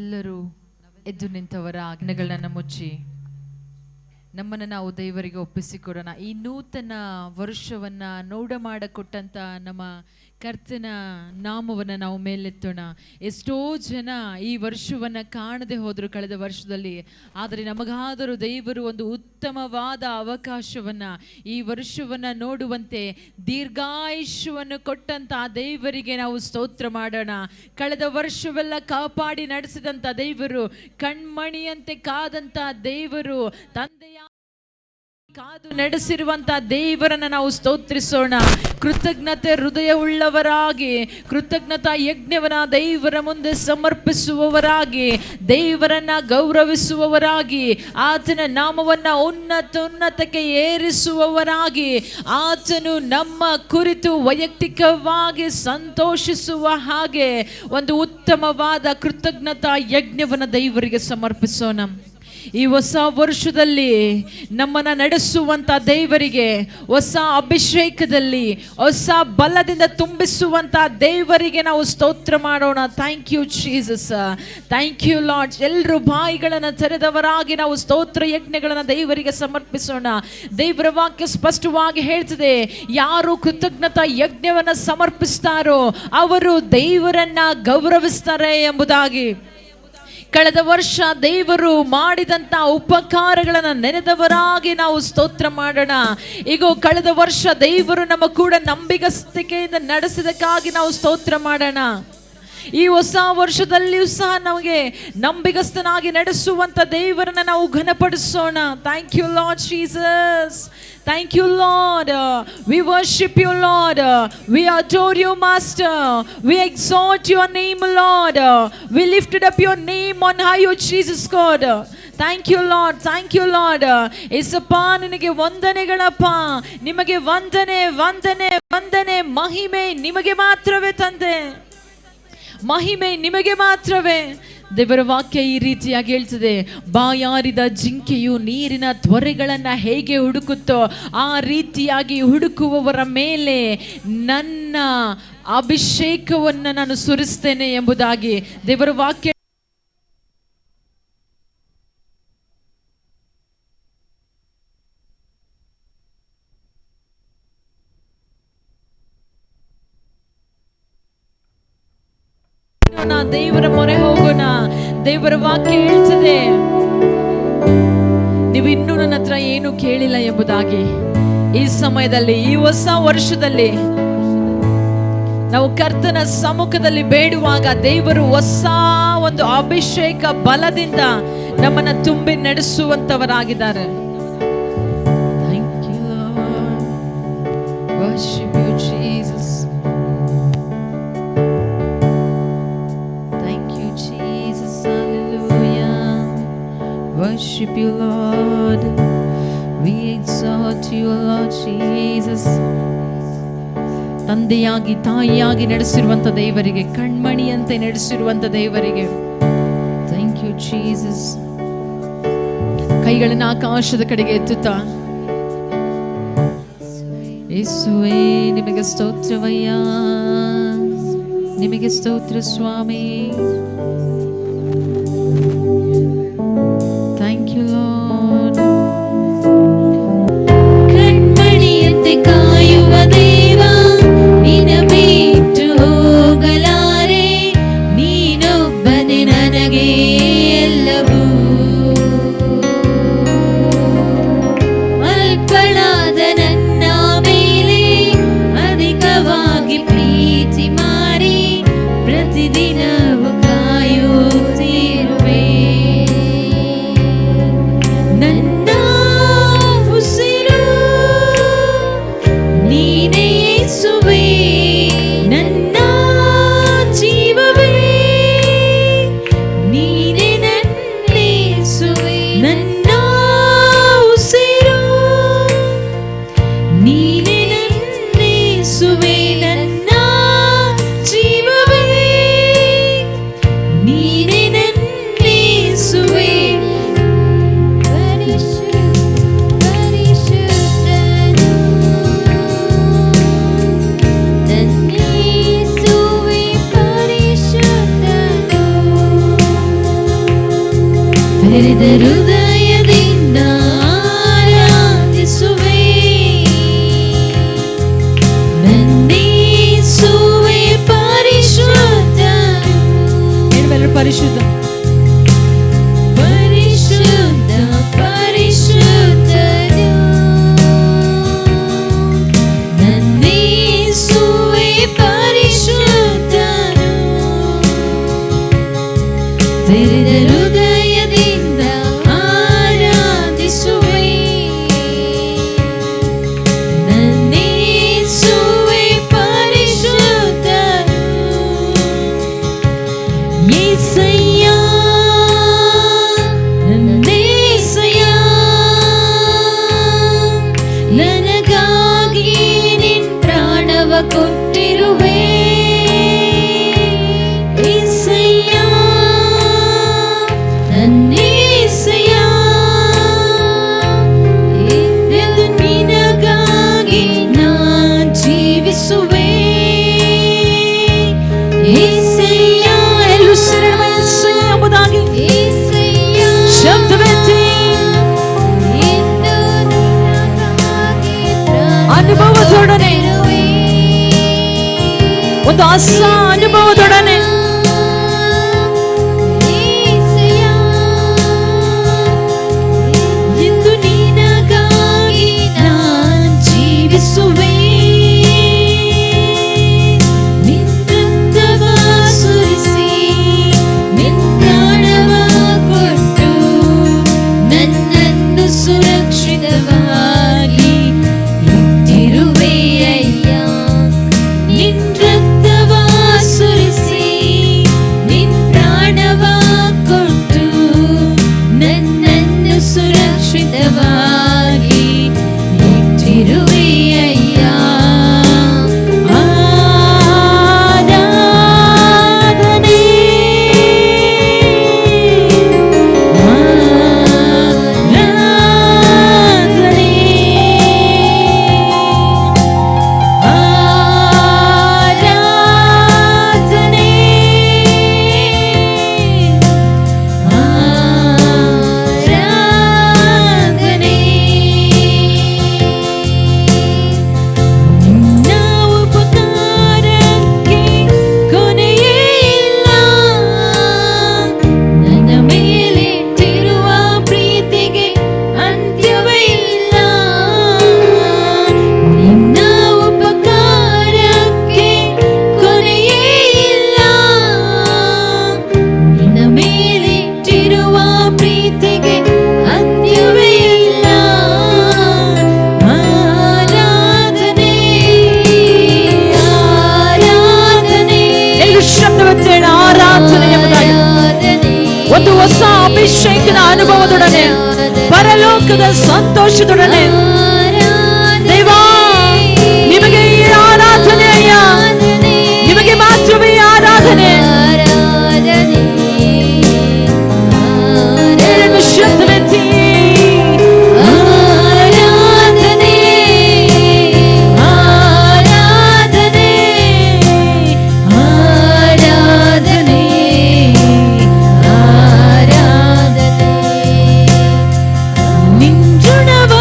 ಎಲ್ಲರೂ ಎದ್ದು ನಿಂತವರ ಆಜ್ಞೆಗಳನ್ನು ಮುಚ್ಚಿ ನಮ್ಮನ್ನು ನಾವು ದೇವರಿಗೆ ಒಪ್ಪಿಸಿಕೊಡೋಣ. ಈ ನೂತನ ವರ್ಷವನ್ನ ನೋಡ ಮಾಡಿಕೊಟ್ಟಂತ ನಮ್ಮ ಕರ್ತನ ನಾಮವನ್ನು ನಾವು ಮೇಲೆತ್ತೋಣ. ಎಷ್ಟೋ ಜನ ಈ ವರ್ಷವನ್ನ ಕಾಣದೆ ಹೋದ್ರು ಕಳೆದ ವರ್ಷದಲ್ಲಿ, ಆದರೆ ನಮಗಾದರೂ ದೇವರು ಒಂದು ಉತ್ತಮವಾದ ಅವಕಾಶವನ್ನ ಈ ವರ್ಷವನ್ನ ನೋಡುವಂತೆ ದೀರ್ಘಾಯುಷ್ಯವನ್ನು ಕೊಟ್ಟಂತ ದೇವರಿಗೆ ನಾವು ಸ್ತೋತ್ರ ಮಾಡೋಣ. ಕಳೆದ ವರ್ಷವೆಲ್ಲ ಕಾಪಾಡಿ ನಡೆಸಿದಂತ ದೇವರು, ಕಣ್ಮಣಿಯಂತೆ ಕಾದಂತ ದೇವರು, ತಂದೆಯ ಕಾದು ನಡೆಸಿರುವಂತ ದೇವರನ್ನ ನಾವು ಸ್ತೋತ್ರಿಸೋಣ. ಕೃತಜ್ಞತೆ ಹೃದಯವುಳ್ಳವರಾಗಿ, ಕೃತಜ್ಞತಾ ಯಜ್ಞವನ್ನ ದೇವರ ಮುಂದೆ ಸಮರ್ಪಿಸುವವರಾಗಿ, ದೇವರನ್ನ ಗೌರವಿಸುವವರಾಗಿ, ಆತನ ನಾಮವನ್ನ ಉನ್ನತಕ್ಕೆ ಏರಿಸುವವರಾಗಿ, ಆತನು ನಮ್ಮ ಕುರಿತು ವೈಯಕ್ತಿಕವಾಗಿ ಸಂತೋಷಿಸುವ ಹಾಗೆ ಒಂದು ಉತ್ತಮವಾದ ಕೃತಜ್ಞತಾ ಯಜ್ಞವನ್ನ ದೇವರಿಗೆ ಸಮರ್ಪಿಸೋಣ. ಈ ಹೊಸ ವರ್ಷದಲ್ಲಿ ನಮ್ಮನ್ನು ನಡೆಸುವಂಥ ದೇವರಿಗೆ, ಹೊಸ ಅಭಿಷೇಕದಲ್ಲಿ ಹೊಸ ಬಲದಿಂದ ತುಂಬಿಸುವಂಥ ದೇವರಿಗೆ ನಾವು ಸ್ತೋತ್ರ ಮಾಡೋಣ. Thank you Jesus, thank you Lord. ಎಲ್ಲರೂ ಬಾಯಿಗಳನ್ನು ತೆರೆದವರಾಗಿ ನಾವು ಸ್ತೋತ್ರ ಯಜ್ಞಗಳನ್ನು ದೇವರಿಗೆ ಸಮರ್ಪಿಸೋಣ. ದೇವರ ವಾಕ್ಯ ಸ್ಪಷ್ಟವಾಗಿ ಹೇಳ್ತದೆ, ಯಾರು ಕೃತಜ್ಞತಾ ಯಜ್ಞವನ್ನು ಸಮರ್ಪಿಸ್ತಾರೋ ಅವರು ದೇವರನ್ನ ಗೌರವಿಸ್ತಾರೆ ಎಂಬುದಾಗಿ. ಕಳೆದ ವರ್ಷ ದೇವರು ಮಾಡಿದಂಥ ಉಪಕಾರಗಳನ್ನು ನೆನೆದವರಾಗಿ ನಾವು ಸ್ತೋತ್ರ ಮಾಡೋಣ. ಈಗ ಕಳೆದ ವರ್ಷ ದೇವರು ನಮ್ಮ ಕೂಡ ನಂಬಿಗಸ್ತಿಕೆಯಿಂದ ನಡೆಸಿದಕ್ಕಾಗಿ ನಾವು ಸ್ತೋತ್ರ ಮಾಡೋಣ. ಈ ಹೊಸ ವರ್ಷದಲ್ಲಿಯೂ ಸಹ ನಮಗೆ ನಂಬಿಗಸ್ತನಾಗಿ ನಡೆಸುವಂತ ದೇವರನ್ನ ನಾವು ಘನಪಡಿಸೋಣ. Thank you Lord Jesus, thank you Lord, we worship you Lord, we adore you Master, we exalt your name Lord, we lifted up your name on high O Jesus God. Thank you Lord, thank you Lord. Yesappa ನಿನಗೆ ವಂದನೆಗಳಪ್ಪ, ನಿಮಗೆ ವಂದನೆ ವಂದನೆ ವಂದನೆ. ಮಹಿಮೆ ನಿಮಗೆ ಮಾತ್ರವೇ ತಂದೆ, ಮಹಿಮೆ ನಿಮಗೆ ಮಾತ್ರವೇ. ದೇವರ ವಾಕ್ಯ ಈ ರೀತಿಯಾಗಿ ಹೇಳ್ತದೆ, ಬಾಯಾರಿದ ಜಿಂಕೆಯು ನೀರಿನ ತ್ವರೆಗಳನ್ನು ಹೇಗೆ ಹುಡುಕುತ್ತೋ ಆ ರೀತಿಯಾಗಿ ಹುಡುಕುವವರ ಮೇಲೆ ನನ್ನ ಅಭಿಷೇಕವನ್ನು ನಾನು ಸುರಿಸ್ತೇನೆ ಎಂಬುದಾಗಿ ದೇವರ ವಾಕ್ಯ. ದೇವರ ಮೊರೆ ಹೋಗೋಣ. ದೇವರ ವಾಕ್ಯ ಹೇಳ್ತದೆ, ನೀವು ಇನ್ನೂ ನನ್ನ ಹತ್ರ ಏನು ಕೇಳಿಲ್ಲ ಎಂಬುದಾಗಿ. ಈ ಸಮಯದಲ್ಲಿ, ಈ ಹೊಸ ವರ್ಷದಲ್ಲಿ ನಾವು ಕರ್ತನ ಸಮ್ಮುಖದಲ್ಲಿ ಬೇಡುವಾಗ ದೇವರು ಹೊಸ ಒಂದು ಅಭಿಷೇಕ ಬಲದಿಂದ ನಮ್ಮನ್ನ ತುಂಬಿ ನಡೆಸುವಂತವರಾಗಿದ್ದಾರೆ. Worship you Lord, we exalt you Lord Jesus. ತಂದೆಯಾಗಿ ತಾಯಿಯಾಗಿ ನಡೆಸಿರುವಂತ ದೇವರಿಗೆ, ಕಣ್ಮಣಿಯಂತೆ ನಡೆಸಿರುವಂತ ದೇವರಿಗೆ ಥ್ಯಾಂಕ್ ಯು ಜೀಸಸ್. ಕೈಗಳನ್ನು ಆಕಾಶದ ಕಡೆಗೆ ಎತ್ತುತ್ತಾ, ಯೇಸುವೇ ನಿಮಗೆ ಸ್ತೋತ್ರವಯ್ಯ, ನಿಮಗೆ ಸ್ತೋತ್ರ ಸ್ವಾಮಿ. ಪ್ರತಿದಿನವೂ ಕಾಯುವ ತೆರೆದ ಹೃದಯದಿಂದ ಆರಾಧಿಸುವೆ ನನ್ನೇಸುವೆ ಪರಿಶುದ್ಧನು. ಹೇಳುವೆಲ್ಲರೂ ಪರಿಶುದ್ಧ ಪರಿಶುದ್ಧ ಪರಿಶುದ್ಧನು ನನ್ನೇಸುವೆ ಪರಿಶುದ್ಧನು. ತೆರೆದ ಹೃದಯದಿಂದ ಆರಾಧಿಸುವೆ ನನ್ನೇಸುವೆ ಪರಿಶುದ್ಧನು. ಯೇಸಯ್ಯ ನನ್ನೇಸಯ್ಯ ನನಗಾಗಿ ನಿನ್ ಪ್ರಾಣವ ಕೊಟ್ಟಿರುವೆ. ಯೇಸಯ್ಯ ನನ್ನೇಸಯ್ಯ ಎಂದು ನಿನಗಾಗಿ ನಾ ಜೀವಿಸುವೆ. ಯೇಸಯ್ಯ ಎಲ್ಲರೂ ಶರಣು ಯೇಸಯ್ಯ ಎಂಬುದಾಗಿ ಶಬ್ದವೆತ್ತಿ ಅನುಭವದೊಡನೆ ಒಂದು ಹೊಸ ಅನುಭವದೊಡನೆ ಇಂದು ನಿನಗಾಗಿ ನಾನ್ ಜೀವಿಸುವೆ. ನಿನ್ ರಕ್ತವ ಸುರಿಸಿ ನಿನ್ ಪ್ರಾಣವ ಕೊಟ್ಟು ನನ್ನನ್ನು ಸುರಕ್ಷಿತವಾಗಿ ಇಟ್ಟಿರುವೆ ಅಯ್ಯ. ನಿನ್ ರಕ್ತವ ಸುರಿಸಿ ನಿನ್ ಪ್ರಾಣವ ಕೊಟ್ಟು ನನ್ನನ್ನು ಸುರಕ್ಷಿತವಾಗಿ ಇಟ್ಟಿರುವೆ ಅಯ್ಯ. ಆರಾಧನೆ ಆರಾಧನೆ ಆರಾಧನೆ ಆರಾಧನೆ. ನಿನ್ನ ಉಪಕಾರಕ್ಕೆ ಕೊನೆಯೇ ಇಲ್ಲ. ನನ್ನ ಮೇಲಿಟ್ಟಿರುವ ಪ್ರೀತಿಗೆ ಅಂತ್ಯವೇ ಇಲ್ಲ. ನಿನ್ನ ಉಪಕಾರಕ್ಕೆ ಕೊನೆಯೇ ಇಲ್ಲ. ನಿನ್ನ ಮೇಲಿಟ್ಟಿರುವ ಪ್ರೀತಿಗೆ ಅಂತ್ಯವೇ ಇಲ್ಲ. ಆರಾಧನೆ ಆರಾಧನೆ ಎಲ್ಲರೂ ಶಬ್ದವೆತ್ತೇಣ ಆರಾಧನೆ ಎಂಬುದಾಗಿ ಒಂದು ಹೊಸ ಅಭಿಷೇಕದ ಅನುಭವದೊಡನೆ ಪರಲೋಕದ ಸಂತೋಷದೊಡನೆ ದೇವಾ ನಿಮಗೆ ಈ ಆರಾಧನೆ ಅಯ್ಯ, ನಿಮಗೆ ಮಾತ್ರವೇ ಈ ಆರಾಧನೆ. ಹೇಳಲು ಶಬ್ದವೆತ್ತಿ ಆರಾಧನೆ ಆರಾಧನೆ ಆರಾಧನೆ ಆರಾಧನೆ. ನಿನ್ ಋಣವ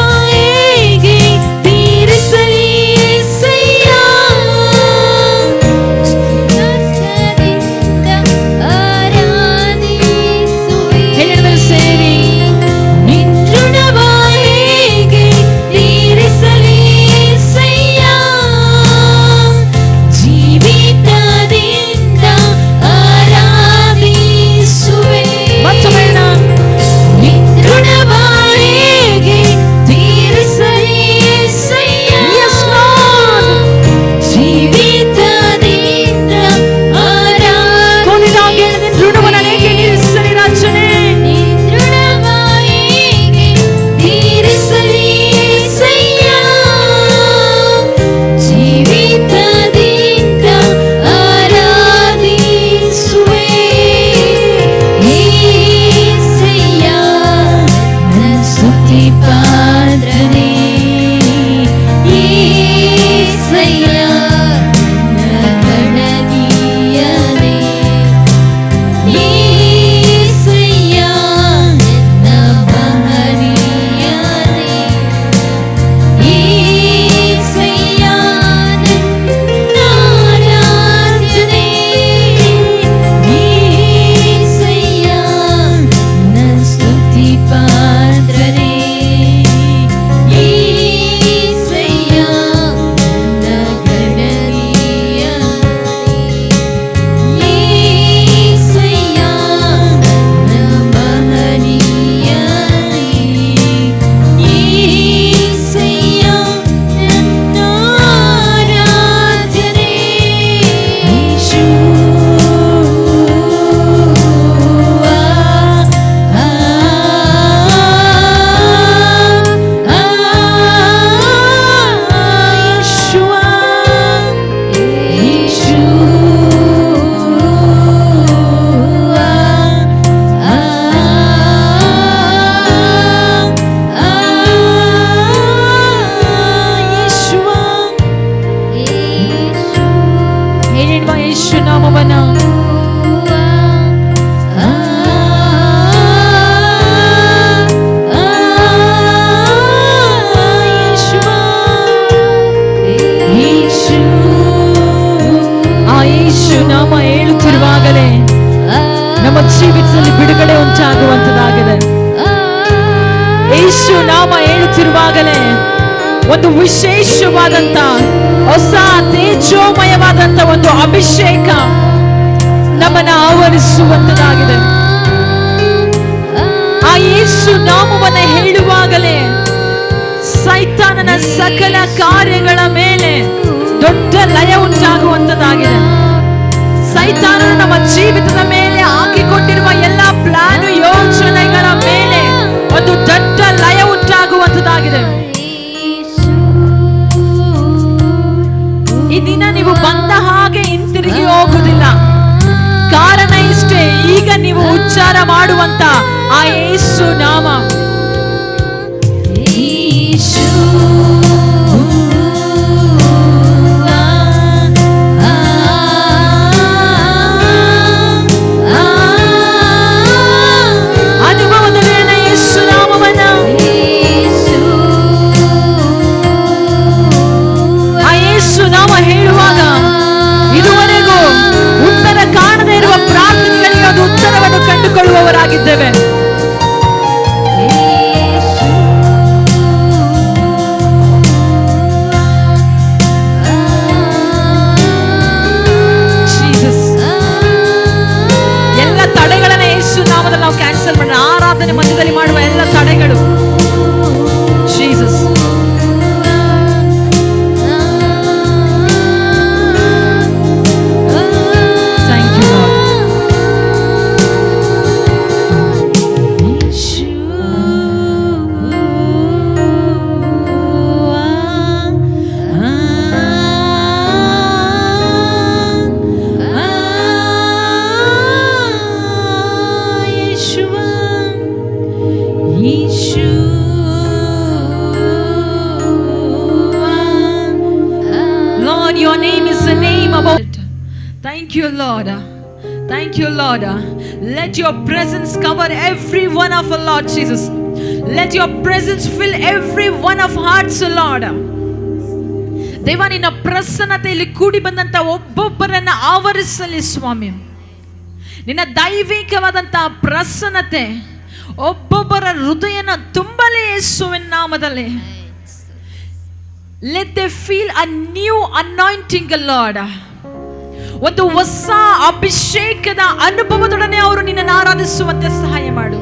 ನಮ್ಮ ಜೀವಿತದಲ್ಲಿ ಬಿಡುಗಡೆ ಉಂಟಾಗುವಂತದಾಗಿದೆ. ಯೇಸು ನಾಮ ಹೇಳುತ್ತಿರುವಾಗಲೇ ಒಂದು ವಿಶೇಷವಾದಂತ ಹೊಸ ತೇಜೋಮಯವಾದಂತ ಒಂದು ಅಭಿಷೇಕ ನಮ್ಮನ್ನ ಆವರಿಸುವಂತದಾಗಿದೆ. ಆ ಯೇಸು ನಾಮವನ್ನ ಹೇಳುವಾಗಲೇ ಸೈತಾನನ ಸಕಲ ಕಾರ್ಯಗಳ ಮೇಲೆ ದೊಡ್ಡ ಲಯ ಉಂಟಾಗುವಂತದಾಗಿದೆ. ಸೈತಾನನು ನಮ್ಮ ಜೀವಿತದ ಮೇಲೆ ಹಾಕಿಕೊಂಡಿರುವ ಎಲ್ಲ ಪ್ಲಾನ್ ಯೋಜನೆಗಳ ಮೇಲೆ ಒಂದು ದೊಡ್ಡ ಲಯ ಉಂಟಾಗುವಂತದಾಗಿದೆ. ಈ ದಿನ ನೀವು ಬಂದ ಹಾಗೆ ಹಿಂತಿರುಗಿ ಹೋಗುವುದಿಲ್ಲ. ಕಾರಣ ಇಷ್ಟೇ, ಈಗ ನೀವು ಉಚ್ಚಾರ ಮಾಡುವಂತ ಆ ಯೇಸು ನಾಮ. ಹೇಳುವಾಗ ಇದುವರೆಗೂ ಉತ್ತರ ಕಾಣದೇ ಇರುವ ಪ್ರಾರ್ಥನೆಗಳಿಗೆ ಅದು ಉತ್ತರವನ್ನು ಕಂಡುಕೊಳ್ಳುವವರಾಗಿದ್ದೇವೆ. ಎಲ್ಲ ತಡೆಗಳನ್ನ ಯೇಸು ನಾಮದಲ್ಲಿ ನಾವು ಕ್ಯಾನ್ಸಲ್ ಮಾಡೋಣ. ಆರಾಧನೆ ಮಧ್ಯದಲ್ಲಿ ಮಾಡುವ ಎಲ್ಲ ತಡೆಗಳು Jesus. Lord, your name is the name above it. Thank you, Lord. Thank you, Lord. Let your presence cover every one of our Lord Jesus. Let your presence fill every one of hearts, Lord. ದೇವ, ನಿನ್ನ ಪ್ರಸನ್ನತೆಯಲ್ಲಿ ಕೂಡಿ ಬಂದಂತ ಒಬ್ಬೊಬ್ಬರನ್ನ ಆವರಿಸಲಿ ಸ್ವಾಮಿ. ನಿನ್ನ ದೈವಿಕವಾದಂತಹ ಪ್ರಸನ್ನತೆ ಒಬ್ಬೊಬ್ಬರ ಹೃದಯನ ತುಂಬಲಿ ಯೇಸುವಿನ ನಾಮದಲ್ಲಿ. Let them feel a new anointing, Lord. ಒಂದು ಹೊಸ ಅಭಿಷೇಕದ ಅನುಭವದೊಡನೆ ಅವರು ನಿನ್ನನ್ನು ಆರಾಧಿಸುವಂತೆ ಸಹಾಯ ಮಾಡು.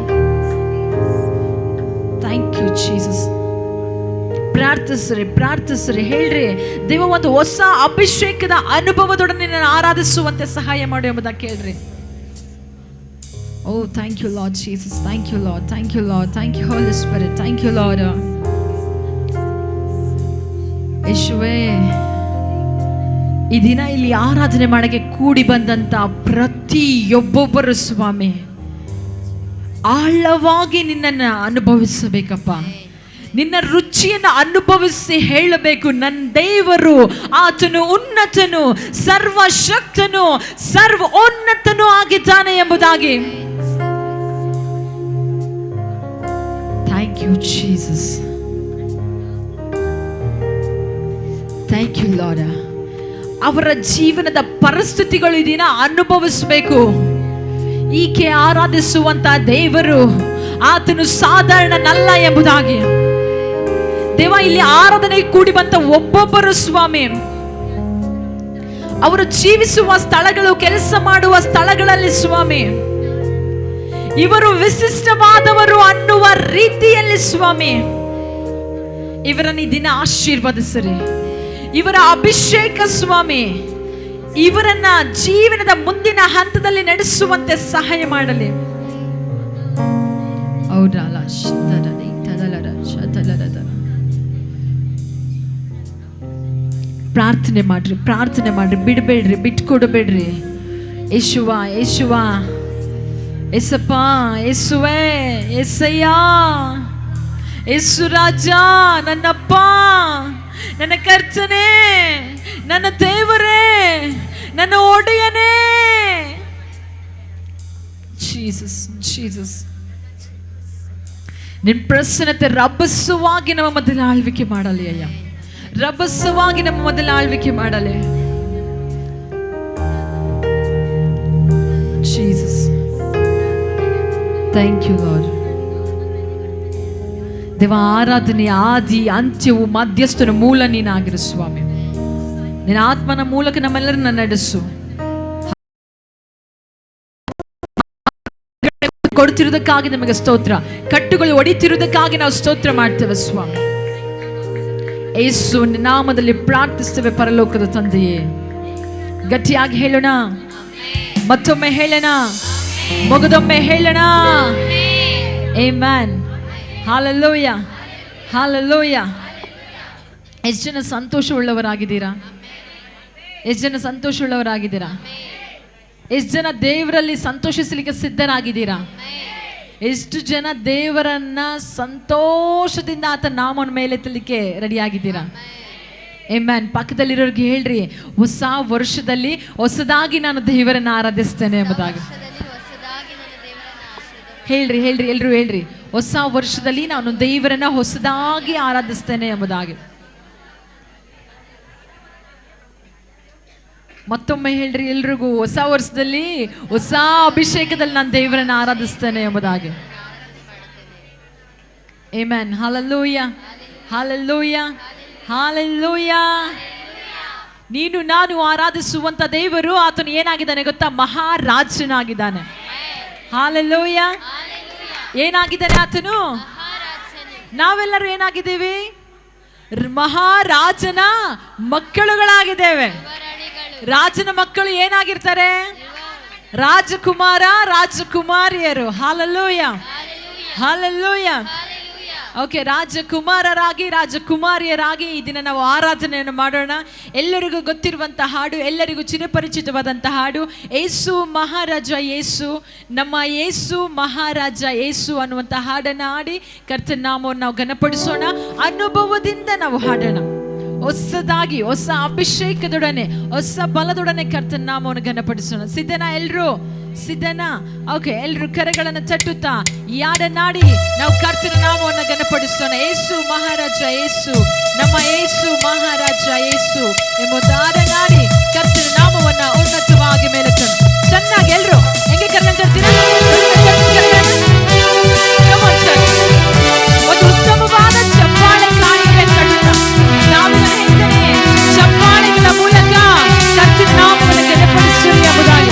Thank you Jesus. ಪ್ರಾರ್ಥಿಸ್ರಿ ಹೇಳ್ರಿ, ದೇವ ಒಂದು ಹೊಸ ಅಭಿಷೇಕದ ಅನುಭವದೊಡನೆ ನಿನ್ನನ್ನು ಆರಾಧಿಸುವಂತೆ ಸಹಾಯ ಮಾಡು ಎಂಬುದನ್ನು ಕೇಳ್ರಿ. Oh, thank you, Lord Jesus. Thank you, Lord. Thank you, Lord. Thank you, Holy Spirit. Thank you, Lord. ಯೇಸುವೇ, ಈ ದಿನ ಇಲ್ಲಿ ಆರಾಧನೆ ಮಾಡಕ್ಕೆ ಕೂಡಿ ಬಂದಂತ ಪ್ರತಿಯೊಬ್ಬೊಬ್ಬರು ಸ್ವಾಮಿ ಆಳವಾಗಿ ನಿನ್ನನ್ನು ಅನುಭವಿಸಬೇಕಪ್ಪ. ನಿನ್ನ ರುಚಿಯನ್ನು ಅನುಭವಿಸಿ ಹೇಳಬೇಕು, ನನ್ನ ದೇವರು ಆತನು ಉನ್ನತನು, ಸರ್ವಶಕ್ತನು, ಸರ್ವೋನ್ನತನು ಆಗಿದ್ದಾನೆ ಎಂಬುದಾಗಿ. Thank you Jesus. Thank you Lord. ಅವರ ಜೀವನದ ಪರಿಸ್ಥಿತಿಗಳು ಈ ದಿನ ಅನುಭವಿಸಬೇಕು. ಈಕೆ ಆರಾಧಿಸುವಂತ ದೇವರು ಆತನು ಸಾಧಾರಣನಲ್ಲ ಎಂಬುದಾಗಿ. ದೇವ, ಇಲ್ಲಿ ಆರಾಧನೆ ಕೂಡಿ ಬಂತ ಒಬ್ಬೊಬ್ಬರು ಸ್ವಾಮಿ ಅವರು ಜೀವಿಸುವ ಸ್ಥಳಗಳು, ಕೆಲಸ ಮಾಡುವ ಸ್ಥಳಗಳಲ್ಲಿ ಸ್ವಾಮಿ ಇವರು ವಿಶಿಷ್ಟವಾದವರು ಅನ್ನುವ ರೀತಿಯಲ್ಲಿ ಸ್ವಾಮಿ ಇವರನ್ನು ಈ ದಿನ ಆಶೀರ್ವದಿಸಿರಿ. ಇವರ ಅಭಿಷೇಕ ಸ್ವಾಮಿ ಇವರನ್ನ ಜೀವನದ ಮುಂದಿನ ಹಂತದಲ್ಲಿ ನಡೆಸುವಂತೆ ಸಹಾಯ ಮಾಡಲಿ. ಪ್ರಾರ್ಥನೆ ಮಾಡ್ರಿ, ಬಿಡಬೇಡ್ರಿ, ಬಿಟ್ಕೊಡಬೇಡ್ರಿ. ಯೇಸುವ, ಯೇಸುವ, ಯೇಸಪ್ಪ, ಯೇಸುವೆ, ಯೇಸಯ್ಯ, ಯೇಸು ರಾಜ, ನನ್ನಪ್ಪ, ನನ್ನ ಕರ್ತನೇ, ನನ್ನ ದೇವರೇ, ನನ್ನ ಒಡೆಯನೇ. ಜೀಸಸ್, ಜೀಸಸ್, ನಿನ್ನ ಪ್ರಸನ್ನತೆ ರಭಸವಾಗಿ ನಮ್ಮ ಮಧ್ಯದಲ್ಲಿ ಆಳ್ವಿಕೆ ಮಾಡಲಿ ಅಯ್ಯ. ರಭಸವಾಗಿ ನಮ್ಮ ಮಧ್ಯದಲ್ಲಿ ಆಳ್ವಿಕೆ ಮಾಡಲಿ ಜೀಸಸ್. Thank you lord. ದೇವ, ಆರಾಧನೆ ಆದಿ ಅಂತ್ಯವು ಮಧ್ಯಸ್ಥನ ಮೂಲ ನೀನಾಗಿರು ಸ್ವಾಮಿ. ನಿನ್ನ ಆತ್ಮನ ಮೂಲಕ ನಮ್ಮೆಲ್ಲರನ್ನ ನಡೆಸು. ಕೊಡ್ತಿರುವುದಕ್ಕಾಗಿ ನಮಗೆ ಸ್ತೋತ್ರ. ಕಟ್ಟುಗಳು ಒಡಿತಿರುವುದಕ್ಕಾಗಿ ನಾವು ಸ್ತೋತ್ರ ಮಾಡ್ತೇವೆ ಸ್ವಾಮಿ. ಯೇಸು ನಾಮದಲ್ಲಿ ಪ್ರಾರ್ಥಿಸ್ತೇವೆ ಪರಲೋಕದ ತಂದೆಯೇ. ಗಟ್ಟಿಯಾಗಿ ಹೇಳೋಣ, ಮತ್ತೊಮ್ಮೆ ಹೇಳೋಣ, ಮುಗಿದೊಮ್ಮೆ ಹೇಳೋಣ. ಆಮೆನ್. Hallelujah, hallelujah. ಎಷ್ಟು ಜನ ಸಂತೋಷವುಳ್ಳವರಾಗಿದ್ದೀರಾ? ಎಷ್ಟು ಜನ ಸಂತೋಷವುಳ್ಳವರಾಗಿದ್ದೀರಾ? ಎಷ್ಟು ಜನ ದೇವರಲ್ಲಿ ಸಂತೋಷಿಸಲಿಕ್ಕೆ ಸಿದ್ಧರಾಗಿದ್ದೀರಾ? ಎಷ್ಟು ಜನ ದೇವರನ್ನ ಸಂತೋಷದಿಂದ ಆತ ನಾಮನ ಮೇಲೆ ಎತ್ತಲಿಕ್ಕೆ ರೆಡಿಯಾಗಿದ್ದೀರಾ? ಆಮೆನ್. ಪಕ್ಕದಲ್ಲಿರೋರಿಗೆ ಹೇಳ್ರಿ, ಹೊಸ ವರ್ಷದಲ್ಲಿ ಹೊಸದಾಗಿ ನಾನು ದೇವರನ್ನ ಆರಾಧಿಸ್ತೇನೆ ಎಂಬುದಾಗಿ ಹೇಳ್ರಿ. ಹೇಳ್ರಿ, ಎಲ್ರು ಹೇಳ್ರಿ, ಹೊಸ ವರ್ಷದಲ್ಲಿ ನಾನು ದೇವರನ್ನ ಹೊಸದಾಗಿ ಆರಾಧಿಸ್ತೇನೆ ಎಂಬುದಾಗಿ. ಮತ್ತೊಮ್ಮೆ ಹೇಳ್ರಿ ಎಲ್ರಿಗೂ, ಹೊಸ ವರ್ಷದಲ್ಲಿ ಹೊಸ ಅಭಿಷೇಕದಲ್ಲಿ ನಾನು ದೇವರನ್ನ ಆರಾಧಿಸ್ತೇನೆ ಎಂಬುದಾಗಿ. ಆಮೆನ್. Hallelujah, hallelujah, hallelujah. ನೀನು ನಾನು ಆರಾಧಿಸುವಂತ ದೇವರು, ಆತನು ಏನಾಗಿದ್ದಾನೆ ಗೊತ್ತಾ? ಮಹಾರಾಜನಾಗಿದ್ದಾನೆ. ಹಲ್ಲೆಲೂಯ. ಏನಾಗಿದ್ದಾನೆ ಆತನು? ನಾವೆಲ್ಲರೂ ಏನಾಗಿದ್ದೇವೆ? ಮಹಾರಾಜನ ಮಕ್ಕಳುಗಳಾಗಿದ್ದೇವೆ. ರಾಜನ ಮಕ್ಕಳು ಏನಾಗಿರ್ತಾರೆ? ರಾಜಕುಮಾರ, ರಾಜಕುಮಾರಿಯರು. Hallelujah, hallelujah. ಓಕೆ, ರಾಜಕುಮಾರರಾಗಿ ರಾಜಕುಮಾರಿಯರಾಗಿ ಈ ದಿನ ನಾವು ಆರಾಧನೆಯನ್ನು ಮಾಡೋಣ. ಎಲ್ಲರಿಗೂ ಗೊತ್ತಿರುವಂಥ ಹಾಡು, ಎಲ್ಲರಿಗೂ ಚಿರಪರಿಚಿತವಾದಂಥ ಹಾಡು, ಯೇಸು ಮಹಾರಾಜ ಯೇಸು, ನಮ್ಮ ಯೇಸು ಮಹಾರಾಜ ಯೇಸು ಅನ್ನುವಂಥ ಹಾಡನ್ನು ಹಾಡಿ ಕರ್ತನ ನಾಮವನ್ನು ನಾವು ಘನಪಡಿಸೋಣ. ಅನುಭವದಿಂದ ನಾವು ಹಾಡೋಣ. ಹೊಸದಾಗಿ, ಹೊಸ ಅಭಿಷೇಕದೊಡನೆ, ಹೊಸ ಬಲದೊಡನೆ ಕರ್ತನ ನಾಮವನ್ನು ಘನಪಡಿಸೋಣ. ಸಿದ್ಧನಾ ಎಲ್ರು? ಸಿದ್ಧನಾ? ಓಕೆ, ಎಲ್ರು ಕರೆಗಳನ್ನು ತಟ್ಟುತ್ತಾ ಈ ಹಾಡನ್ನಾಡಿ ನಾವು ಕರ್ತನ ನಾಮವನ್ನು ಘನಪಡಿಸೋಣ. ಯೇಸು ಮಹಾರಾಜ ಯೇಸು, ನಮ್ಮ ಯೇಸು ಮಹಾರಾಜ ಯೇಸು ಎಂಬುದು ಹಾಡನ್ನಾಡಿ ಕರ್ತನ ನಾಮವನ್ನು ಉನ್ನತವಾಗಿ ಮೇಲೆತ್ತೋಣ. ಚೆನ್ನಾಗಿ ಎಲ್ರು ಹೆಂಗೆ ಕರ್ನ ತರ್ತೀರಾ? ಒಂದು ಉತ್ತಮವಾದ ಚಪ್ಪಾಳೆ ಕಾಣಿಕೆ ತಟ್ಟುತ್ತಾ ನಾವಿನ ಹಿಂದೆ ಚಪ್ಪಾಳೆಗಳ ಮೂಲಕ ಕರ್ತನ ನಾಮವನ್ನು ಘನಪಡಿಸೋಣ ಎಂಬುದಾಗಿ.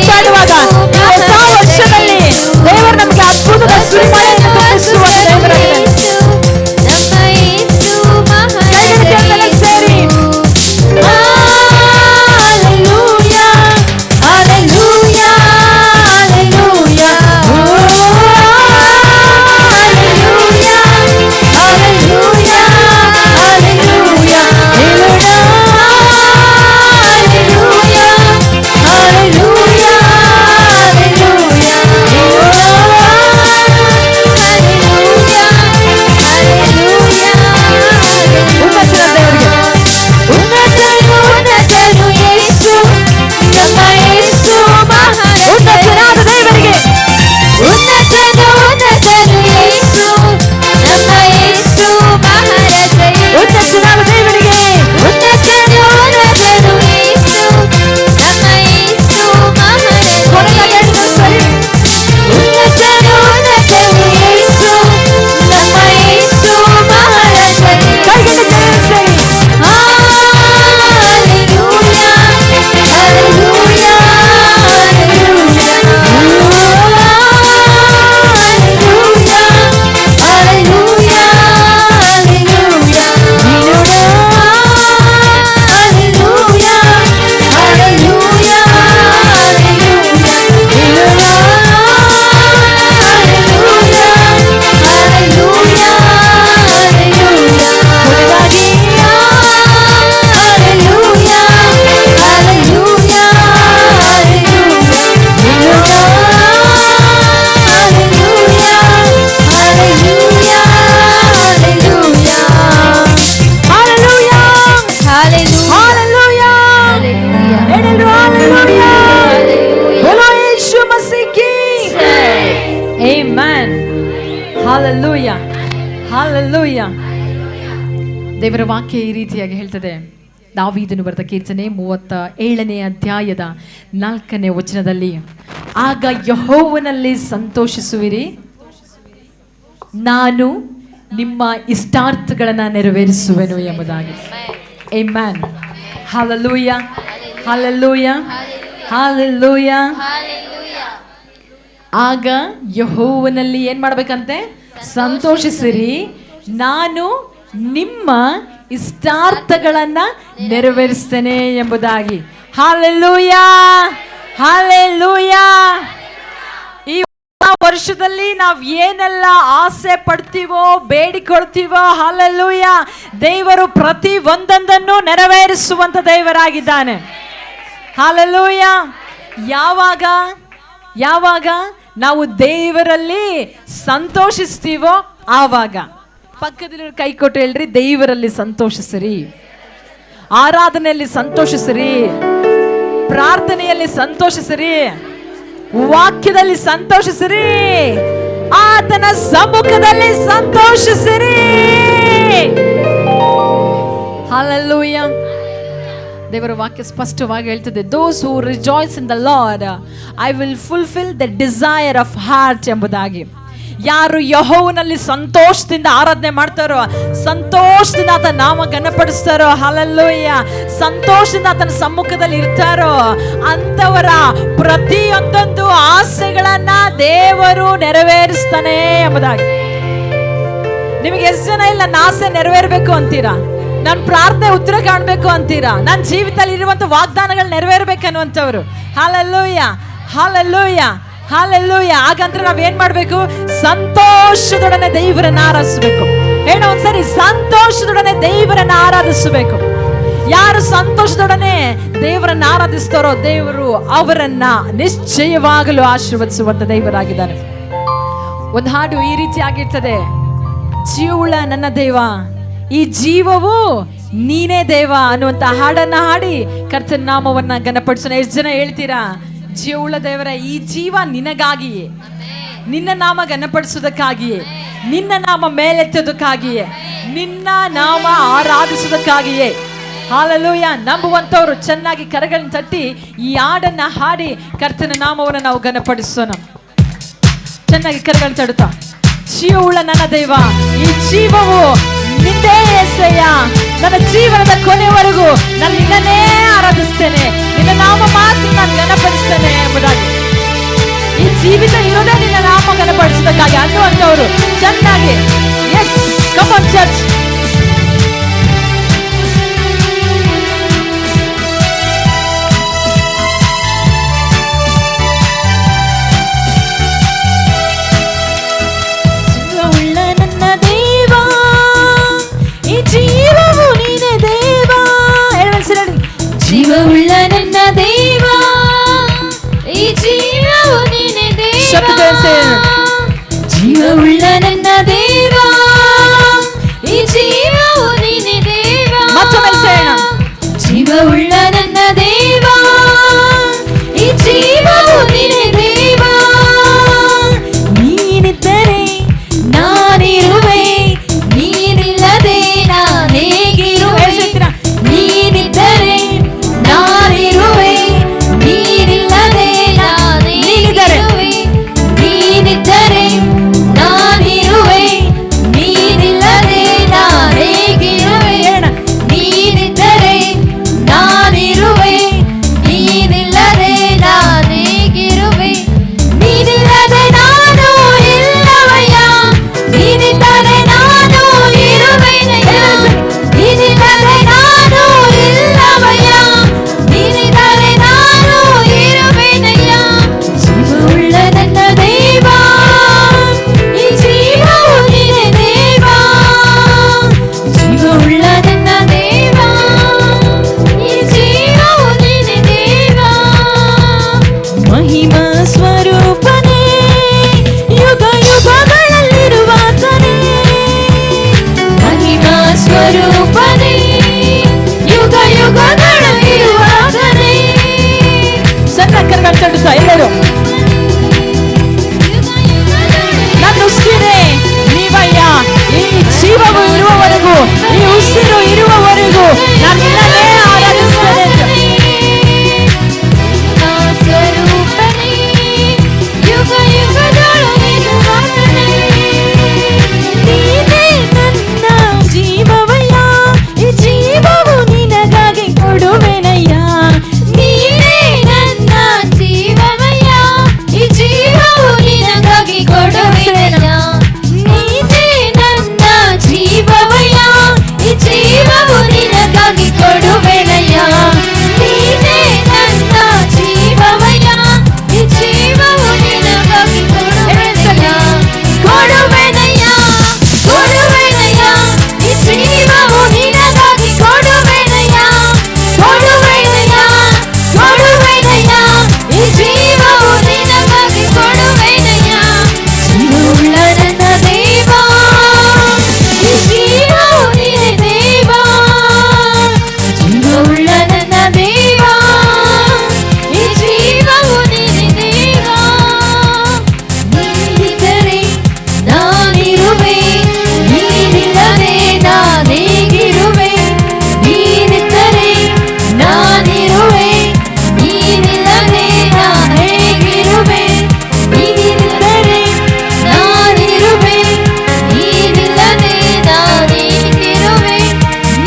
ಕೊಂಡಾಡುವಾಗ ಈ ಹೊಸ ವರ್ಷದಲ್ಲಿ ದೇವರು ನಮಗೆ ಅದ್ಭುತದ ಸುರಿಮಳೆಯನ್ನು ತಪ್ಪಿಸುವ ದೇವರಾಗಿದ್ದಾನೆ. ಸೇರಿ Hallelujah. Hallelujah. ದೇವರ ವಾಕ್ಯ ಈ ರೀತಿಯಾಗಿ ಹೇಳ್ತದೆ. ದಾವೀದನು ಬರೆದ ಕೀರ್ತನೆ 37ನೇ ಅಧ್ಯಾಯದ 4ನೇ ವಚನದಲ್ಲಿ, ಆಗ ಯೆಹೋವನಲ್ಲಿ ಸಂತೋಷಿಸುವಿರಿ, ನಾನು ನಿಮ್ಮ ಇಷ್ಟಾರ್ಥಗಳನ್ನು ನೆರವೇರಿಸುವೆನು ಎಂಬುದಾಗಿ. Amen. Hallelujah. Hallelujah. Hallelujah. ಆಗ ಯೆಹೋವನಲ್ಲಿ ಏನ್ ಮಾಡ್ಬೇಕಂತೆ? ಸಂತೋಷಿಸಿರಿ, ನಾನು ನಿಮ್ಮ ಇಷ್ಟಾರ್ಥಗಳನ್ನ ನೆರವೇರಿಸ್ತೇನೆ ಎಂಬುದಾಗಿ. Hallelujah, hallelujah. ಈ ವರ್ಷದಲ್ಲಿ ನಾವು ಏನೆಲ್ಲ ಆಸೆ ಪಡ್ತೀವೋ, ಬೇಡಿಕೊಳ್ತೀವೋ, ಹಾಲೆಲೂಯಾ, ದೇವರು ಪ್ರತಿ ಒಂದೊಂದನ್ನು ನೆರವೇರಿಸುವಂತ ದೇವರಾಗಿದ್ದಾನೆ. ಹಾಲೆಲೂಯಾ. ಯಾವಾಗ ನಾವು ದೇವರಲ್ಲಿ ಸಂತೋಷಿಸ್ತೀವೋ ಆವಾಗ. ಪಕ್ಕದಲ್ಲಿ ಕೈ ಕೊಟ್ಟು ಹೇಳ್ರಿ, ದೇವರಲ್ಲಿ ಸಂತೋಷಿಸಿರಿ, ಆರಾಧನೆಯಲ್ಲಿ ಸಂತೋಷಿಸಿರಿ, ಪ್ರಾರ್ಥನೆಯಲ್ಲಿ ಸಂತೋಷಿಸಿರಿ, ವಾಕ್ಯದಲ್ಲಿ ಸಂತೋಷಿಸಿರಿ, ಆತನ ಸಮ್ಮುಖದಲ್ಲಿ ಸಂತೋಷಿಸಿರಿ. ಹಲ್ಲೆಲೂಯಾ. ದೇವರ ವಾಕ್ಯ ಸ್ಪಷ್ಟವಾಗಿ ಹೇಳ್ತದೆ, those who rejoice in the Lord, I will fulfill the desire of heart ಎಂಬುದಾಗಿ. ಯಾರು ಯೆಹೋವನಲ್ಲಿ ಸಂತೋಷದಿಂದ ಆರಾಧನೆ ಮಾಡ್ತಾರೋ, ಸಂತೋಷದಿಂದ ಆತನ ನಾಮ ಘನಪಡಿಸ್ತಾರೋ, ಹಲ್ಲೆಲೂಯಾ, ಸಂತೋಷದಿಂದ ಆತನ ಸಮ್ಮುಖದಲ್ಲಿ ಇರ್ತಾರೋ, ಅಂತವರ ಪ್ರತಿಯೊಂದೊಂದು ಆಸೆಗಳನ್ನ ದೇವರು ನೆರವೇರಿಸ್ತಾನೆ ಎಂಬುದಾಗಿ. ನಿಮಗೆ ಎಷ್ಟು ಜನ ಇಲ್ಲ ನನ್ನ ಆಸೆ ನೆರವೇರಬೇಕು ಅಂತೀರಾ? ನನ್ನ ಪ್ರಾರ್ಥನೆ ಉತ್ತರ ಕಾಣಬೇಕು ಅಂತೀರಾ? ನನ್ನ ಜೀವಿತದಲ್ಲಿ ಇರುವಂತ ವಾಗ್ದಾನಗಳು ನೆರವೇರ್ಬೇಕನ್ನುವಂಥವ್ರು. Hallelujah, hallelujah, hallelujah. ಹಾಗಂದ್ರೆ ನಾವೇನ್ ಮಾಡ್ಬೇಕು? ಸಂತೋಷದೊಡನೆ ದೇವರನ್ನ ಆರಾಧಿಸಬೇಕು. ಹೇಳೋ ಒಂದ್ಸರಿ, ಸಂತೋಷದೊಡನೆ ದೇವರನ್ನ ಆರಾಧಿಸಬೇಕು. ಯಾರು ಸಂತೋಷದೊಡನೆ ದೇವರನ್ನ ಆರಾಧಿಸ್ತಾರೋ, ದೇವರು ಅವರನ್ನ ನಿಶ್ಚಯವಾಗಲು ಆಶೀರ್ವದಿಸುವಂತ ದೇವರಾಗಿದ್ದಾನೆ. ಒಂದು ಹಾಡು ಈ ರೀತಿಯಾಗಿರ್ತದೆ, ಜೀವವುಳ್ಳ ನನ್ನ ದೇವ, ಈ ಜೀವವು ನೀನೇ ದೇವ ಅನ್ನುವಂತ ಹಾಡನ್ನ ಹಾಡಿ ಕರ್ತನ ನಾಮವನ್ನ ಘನಪಡಿಸೋಣ. ಎಷ್ಟು ಜನ ಹೇಳ್ತೀರಾ? ಜೀವವುಳ್ಳ ದೇವರೇ, ಈ ಜೀವ ನಿನಗಾಗಿಯೇ, ನಿನ್ನ ನಾಮ ಘನಪಡಿಸೋದಕ್ಕಾಗಿಯೇ, ನಿನ್ನ ನಾಮ ಮೇಲೆತ್ತೋದಕ್ಕಾಗಿಯೇ, ನಿನ್ನ ನಾಮ ಆರಾಧಿಸೋದಕ್ಕಾಗಿಯೇ. ಹಾಲೆಲೂಯಾ. ನಂಬುವಂತವ್ರು ಚೆನ್ನಾಗಿ ಕರಗಳನ್ನ ತಟ್ಟಿ ಈ ಹಾಡನ್ನ ಹಾಡಿ ಕರ್ತನ ನಾಮವನ್ನು ನಾವು ಘನಪಡಿಸೋಣ. ಚೆನ್ನಾಗಿ ಕರಗಳನ್ನ ತಡುತ್ತಾ, ಜೀವವುಳ್ಳ ನನ್ನ ದೇವ, ಈ ಜೀವವು ನಿಂದೇ ಎಸಯ್ಯ, ನನ್ನ ಜೀವನದ ಕೊನೆವರೆಗೂ ನಾನು ನಿನ್ನನ್ನೇ ಆರಾಧಿಸ್ತೇನೆ, ನಿನ್ನ ನಾಮ ಮಾತ್ರ ನಾನು ಘನಪಡಿಸ್ತೇನೆ ಎಂಬುದಾಗಿ. ಅವರು ಚೆನ್ನಾಗಿ. Yes, come on church. ಜೀವವುಳ್ಳ ನನ್ನ ದೇವ, ಈ ಜೀವವು ನೀನೆ ದೇವ. ಜೀವವುಳ್ಳ ನನ್ನ ದೇವ, ಈ ಜೀವವು ನೀನೆ ದೇವ. ಜೀವವುಳ್ಳ ನನ್ನ ದೇವ, ಈ ಜೀವವು ನೀನೆ ದೇವ. ಮತ್ತೊಮ್ಮೆ ಸೇರೋಣ. ಜೀವವುಳ್ಳ ನನ್ನ ದೇವ, ಈ ಜೀವವು ನೀನೆ ದೇವ. ನೀನಿದ್ದರೆ ನಾನಿರುವೆ, ನೀನಿಲ್ಲದೆ ನಾನೇಗಿರುವೆ. ನೀನಿದ್ದರೆ ನಾನಿರುವೆ, ನೀನಿಲ್ಲದೆ ನಾನೇಗಿರುವೆ. ನೀನಿದ್ದರೆ ನಾನಿರುವೆ, ನೀನಿಲ್ಲದೆ ನಾನೇಗಿರುವೆ. ನೀನಿದ್ದರೆ ನಾನಿರುವೆ, ನೀನಿಲ್ಲದೆ ನಾನೇಗಿರುವೆ. ನೀನಿಲ್ಲದೆ ನಾನು ಇಲ್ಲವಯ್ಯ, ನೀನಿದ್ದರೆ ನಾನು ಇರುವೆನಯ್ಯ. ನೀನಿಲ್ಲದೆ ನಾನು ಇಲ್ಲವಯ್ಯ, ನೀನಿದ್ದರೆ ನಾನು ಇರುವೆನಯ್ಯ. ಜೀವವುಳ್ಳ ನನ್ನ ದೇವ, ಈ ಜೀವವು ನೀನೆ ದೇವ. ಜೀವವುಳ್ಳ ನನ್ನ ದೇವ, ಈ ಜೀವವು ನೀನೆ ದೇವ. ಮಹಿಮಾ ಸ್ವರೂಪನೇ, ಯುಗ ಯುಗಗಳಲ್ಲಿರುವಾತನೇ. ಮಹಿಮಾ ಸ್ವರೂಪನೇ, ಯುಗ ಯುಗಗಳಲ್ಲಿರುವಾತನೇ. ಸಣ್ಣ ಕರ್ಕೊಂಡು ಚಂಡುತ್ತಾ ಎಲ್ಲರೂ. ನನ್ನ ಉಸಿರೇ ನೀವಯ್ಯ, ಈ ಜೀವವು ಇರುವವರೆಗೂ, ಈ ಉಸಿರು ಇರುವವರೆಗೂ ನಾನು ನಿನ್ನನ್ನೇ ಆರಾಧಿಸ್ತೇನೆ. ಸ್ವರೂಪನೇ, ಯುಗ ಯುಗಗಳಲ್ಲಿರುವಾತನೇ. ನೀನೇ ನನ್ನ ಜೀವವಯ್ಯ, ಈ ಜೀವವು ನಿನಗಾಗಿ ಕೊಡುವೆನಯ್ಯ. ನೀನೇ ನನ್ನ ಜೀವವಯ್ಯ, ಈ ಜೀವವು ನಿನಗಾಗಿ ಕೊಡುವೆನಯ್ಯ. ನೀನೇ ನನ್ನ ಜೀವವಯ್ಯ, ಈ ಜೀವವು ನಿನಗಾಗಿ ಕೊಡುವೆನಯ್ಯ. ನೀನೇ ನನ್ನ ಜೀವವಯ್ಯ, ಈ ಜೀವವು ನಿನಗಾಗಿ ಕೊಡುವೆನಯ್ಯ. ಕೊಡುವೆನಯ್ಯ, ಕೊಡುವೆನಯ್ಯ, ಈ ಜೀವವು ನಿನಗಾಗಿ ಕೊಡುವೆನಯ್ಯ. ಕೊಡುವೆನಯ್ಯ, ಕೊಡುವೆನಯ್ಯ, ಈ ಜೀವವು ನಿನಗಾಗಿ ಕೊಡುವೆನಯ್ಯ. ಜೀವವುಳ್ಳ ನನ್ನ ದೇವ, ಈ ಜೀವವು ನೀನೆ ದೇವ. ಜೀವವುಳ್ಳ ನನ್ನ ದೇವ, ಈ ಜೀವವು ನೀನೆ ದೇವ. ನೀನಿದ್ದರೆ ನಾನಿರುವೆ, ನೀನಿಲ್ಲದೆ ನಾನೇಗಿರುವೆ. ನೀನಿದ್ದರೆ ನಾನಿರುವೆ, ನೀನಿಲ್ಲದೆ ನಾನೇಗಿರುವೆ. ನೀನಿದ್ದರೆ ನಾನಿರುವೆ, ನೀನಿಲ್ಲದೆ ನಾನೇಗಿರುವೆ.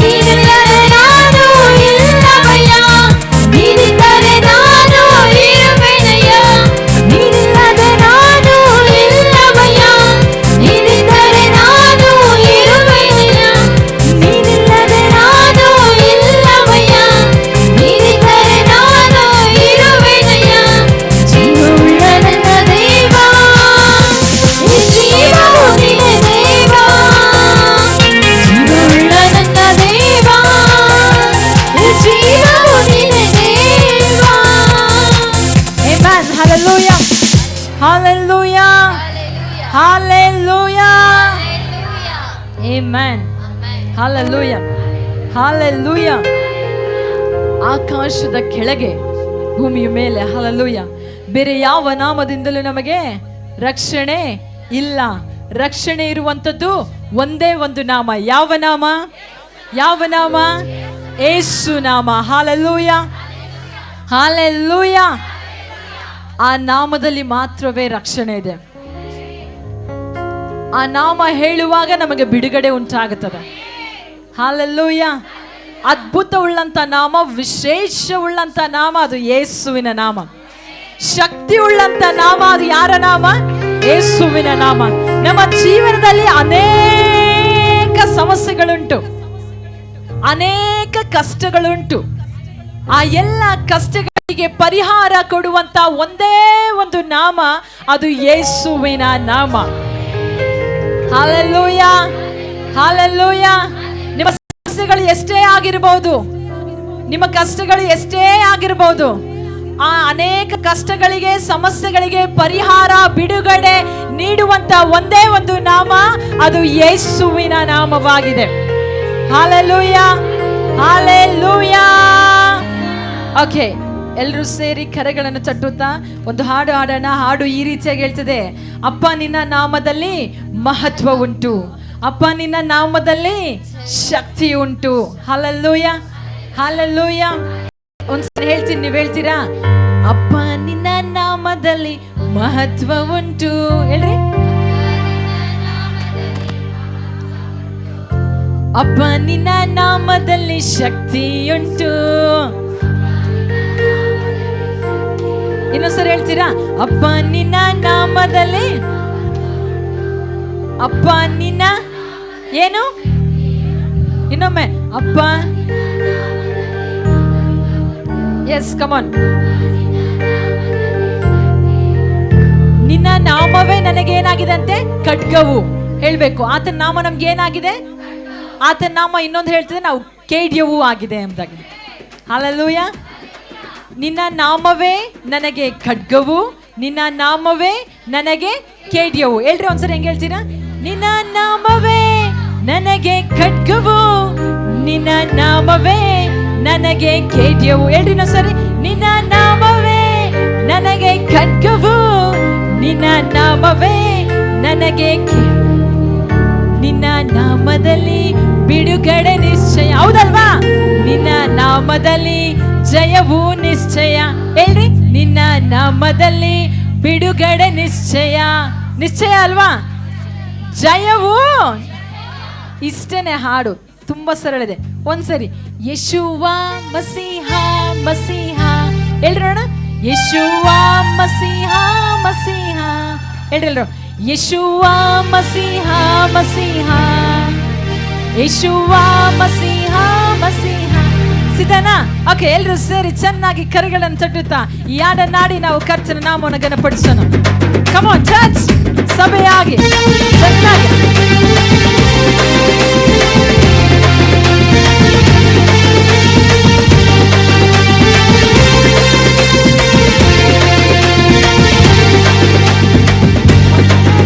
ನೀನಿಲ್ಲದೆ ನಾನು ಇಲ್ಲವಯ್ಯ, ನೀನಿದ್ದರೆ ನಾನು ಇರುವೆನಯ್ಯ. ನೀನಿಲ್ಲದೆ ನಾನು ಇಲ್ಲವಯ್ಯ, ನೀನಿದ್ದರೆ ನಾನು ಇರುವೆನಯ್ಯ. ನೀನಿಲ್ಲದೆ ನಾನು ಇಲ್ಲವಯ್ಯ, ನೀನಿದ್ದರೆ ನಾನು ಇರುವೆನಯ್ಯ. ಜೀವವುಳ್ಳ ನನ್ನ ದೇವ, ಈ ಜೀವವು ನೀನೆ ದೇವ. ಜೀವವುಳ್ಳ ನನ್ನ ದೇವ, ಈ ಜೀವವು ನೀನೆ ದೇವ. Amen. Hallelujah. Hallelujah. Hallelujah. Amen. Hallelujah. Hallelujah. ಆಕಾಶದ ಕೆಳಗೆ ಭೂಮಿಯ ಮೇಲೆ hallelujah ಬೇರೆ ಯಾವ ನಾಮದಿಂದಲೂ ನಮಗೆ ರಕ್ಷಣೆ ಇಲ್ಲ. ರಕ್ಷಣೆ ಇರುವಂತದ್ದು ಒಂದೇ ಒಂದು ನಾಮ. ಯಾವ ನಾಮ? ಯಾವ ನಾಮ? ಯೇಸು ನಾಮ. hallelujah. hallelujah. ಆ ನಾಮದಲ್ಲಿ ಮಾತ್ರವೇ ರಕ್ಷಣೆ ಇದೆ. ಆ ನಾಮ ಹೇಳುವಾಗ ನಮಗೆ ಬಿಡುಗಡೆ ಉಂಟಾಗುತ್ತದೆ. ಹಲ್ಲೆಲೂಯಾ. ಅದ್ಭುತವುಳ್ಳಂತ ನಾಮ, ವಿಶೇಷವುಳ್ಳಂತ ನಾಮ ಅದು ಯೇಸುವಿನ ನಾಮ. ಶಕ್ತಿ ಉಳ್ಳಂತ ನಾಮ ಅದು ಯಾರ ನಾಮ? ಯೇಸುವಿನ ನಾಮ. ನಮ್ಮ ಜೀವನದಲ್ಲಿ ಅನೇಕ ಸಮಸ್ಯೆಗಳುಂಟು, ಅನೇಕ ಕಷ್ಟಗಳುಂಟು. ಆ ಎಲ್ಲ ಕಷ್ಟಗಳಿಗೆ ಪರಿಹಾರ ಕೊಡುವಂತ ಒಂದೇ ಒಂದು ನಾಮ, ಅದು ಯೇಸುವಿನ ನಾಮ. Hallelujah, hallelujah. ನಿಮ್ಮ ಸಮಸ್ಯೆಗಳು ಎಷ್ಟೇ ಆಗಿರಬಹುದು, ನಿಮ್ಮ ಕಷ್ಟಗಳು ಎಷ್ಟೇ ಆಗಿರಬಹುದು, ಆ ಅನೇಕ ಕಷ್ಟಗಳಿಗೆ, ಸಮಸ್ಯೆಗಳಿಗೆ ಪರಿಹಾರ, ಬಿಡುಗಡೆ ನೀಡುವಂತ ಒಂದೇ ಒಂದು ನಾಮ, ಅದು ಯೇಸುವಿನ ನಾಮವಾಗಿದೆ. Hallelujah, hallelujah. ಓಕೆ, ಎಲ್ಲರೂ ಸೇರಿ ಕರೆಗಳನ್ನು ತಟ್ಟುತ್ತಾ ಒಂದು ಹಾಡು ಹಾಡೋಣ. ಹಾಡು ಈ ರೀತಿಯಾಗಿ ಹೇಳ್ತದೆ: ಅಪ್ಪ ನಿನ್ನ ನಾಮದಲ್ಲಿ ಮಹತ್ವ ಉಂಟು, ಅಪ್ಪ ನಿನ್ನ ನಾಮದಲ್ಲಿ ಶಕ್ತಿ ಉಂಟು. Hallelujah, hallelujah. ಒಂದ್ಸರಿ ಹೇಳ್ತೀನಿ, ನೀವು ಹೇಳ್ತೀರಾ? ಅಪ್ಪ ನಿನ್ನ ನಾಮದಲ್ಲಿ ಮಹತ್ವ ಉಂಟು. ಹೇಳ್ರಿ, ಅಪ್ಪ ನಿನ್ನ ನಾಮದಲ್ಲಿ ಶಕ್ತಿ ಉಂಟು. ಇನ್ನೊಂದ್ಸರಿ ಹೇಳ್ತೀರಾ? ಅಪ್ಪ ನಿನ್ನ ನಾಮದಲ್ಲಿ, ಅಪ್ಪ ನಿನ್ನ ಏನು? ಇನ್ನೊಮ್ಮೆ, ಅಪ್ಪ. ಎಸ್, ಕಮಾನ್. ನಿನ್ನ ನಾಮವೇ ನನಗೇನಾಗಿದೆ ಅಂತೆ? ಖಡ್ಗವು. ಹೇಳ್ಬೇಕು, ಆತನ ನಾಮ ನಮ್ಗೆ ಏನಾಗಿದೆ? ಆತನ ನಾಮ ಇನ್ನೊಂದು ಹೇಳ್ತಿದೆ, ನಾವು ಕೇಡ್ಯವು ಆಗಿದೆ ಎಂಬುದಾಗಿದೆ. ಹಲ್ಲೆಲೂಯಾ. ನಿನ್ನ ನಾಮವೇ ನನಗೆ ಖಡ್ಗವು, ನಿನ್ನ ನಾಮವೇ ನನಗೆ ಕೇಡ್ಯವು. ಹೇಳ್ರಿ ಒಂದ್ಸರಿ, ಹೆಂಗೆ ಹೇಳ್ತೀರಾ? ನಿನ್ನ ನಾಮವೇ ನನಗೆ ಖಡ್ಗವು, ನಿನ್ನ ನಾಮವೇ ನನಗೆ ಕೇಡ್ಯವು. ಹೇಳ್ರಿ ಇನ್ನೊಂದ್ಸರಿ, ನಿನ್ನ ನಾಮವೇ ನನಗೆ ಖಡ್ಗವು, ನಿನ್ನ ನಾಮವೇ ನನಗೆ. ನಿನ್ನ ನಾಮದಲ್ಲಿ ಬಿಡುಗಡೆ ನಿಶ್ಚಯ. ಹೌದಲ್ವಾ? ನಿನ್ನ ನಾಮದಲ್ಲಿ ಜಯವು ನಿಶ್ಚಯ. ಹೇಳ್ರಿ, ನಿನ್ನ ನಾಮದಲ್ಲಿ ಬಿಡುಗಡೆ ನಿಶ್ಚಯ. ನಿಶ್ಚಯ ಅಲ್ವಾ? ಜಯವು. ಇಷ್ಟೇನೆ ಹಾಡು, ತುಂಬಾ ಸರಳ ಇದೆ. ಒಂದ್ಸರಿ, ಯೇಶುವ ಮಸೀಹ ಮಸೀಹ. ಹೇಳ್ರಿ ನೋಡ, ಯೇಶುವ ಮಸೀಹ ಮಸೀಹ. ಹೇಳ್ರಿ, ಯೇಶುವ ಮಸೀಹ ಮಸೀಹ, ಯೇಶುವ ಮಸೀಹ ಮಸೀಹ. ಸಿದ್ಧನಾ? ಓಕೆ, ಎಲ್ಲರೂ ಸೇರಿ ಚೆನ್ನಾಗಿ ಕರೆಗಳನ್ನು ತಟ್ಟುತ್ತಾ ಈ ಹಾಡನ್ನಾಡಿ ನಾವು ಕರ್ತನ ನಾಮವನ್ನು ಘನಪಡಿಸೋಣ. ಕಮ್ ಆನ್ ಚರ್ಚ್, ಸಭೆಯಾಗಿ ಚೆನ್ನಾಗಿ.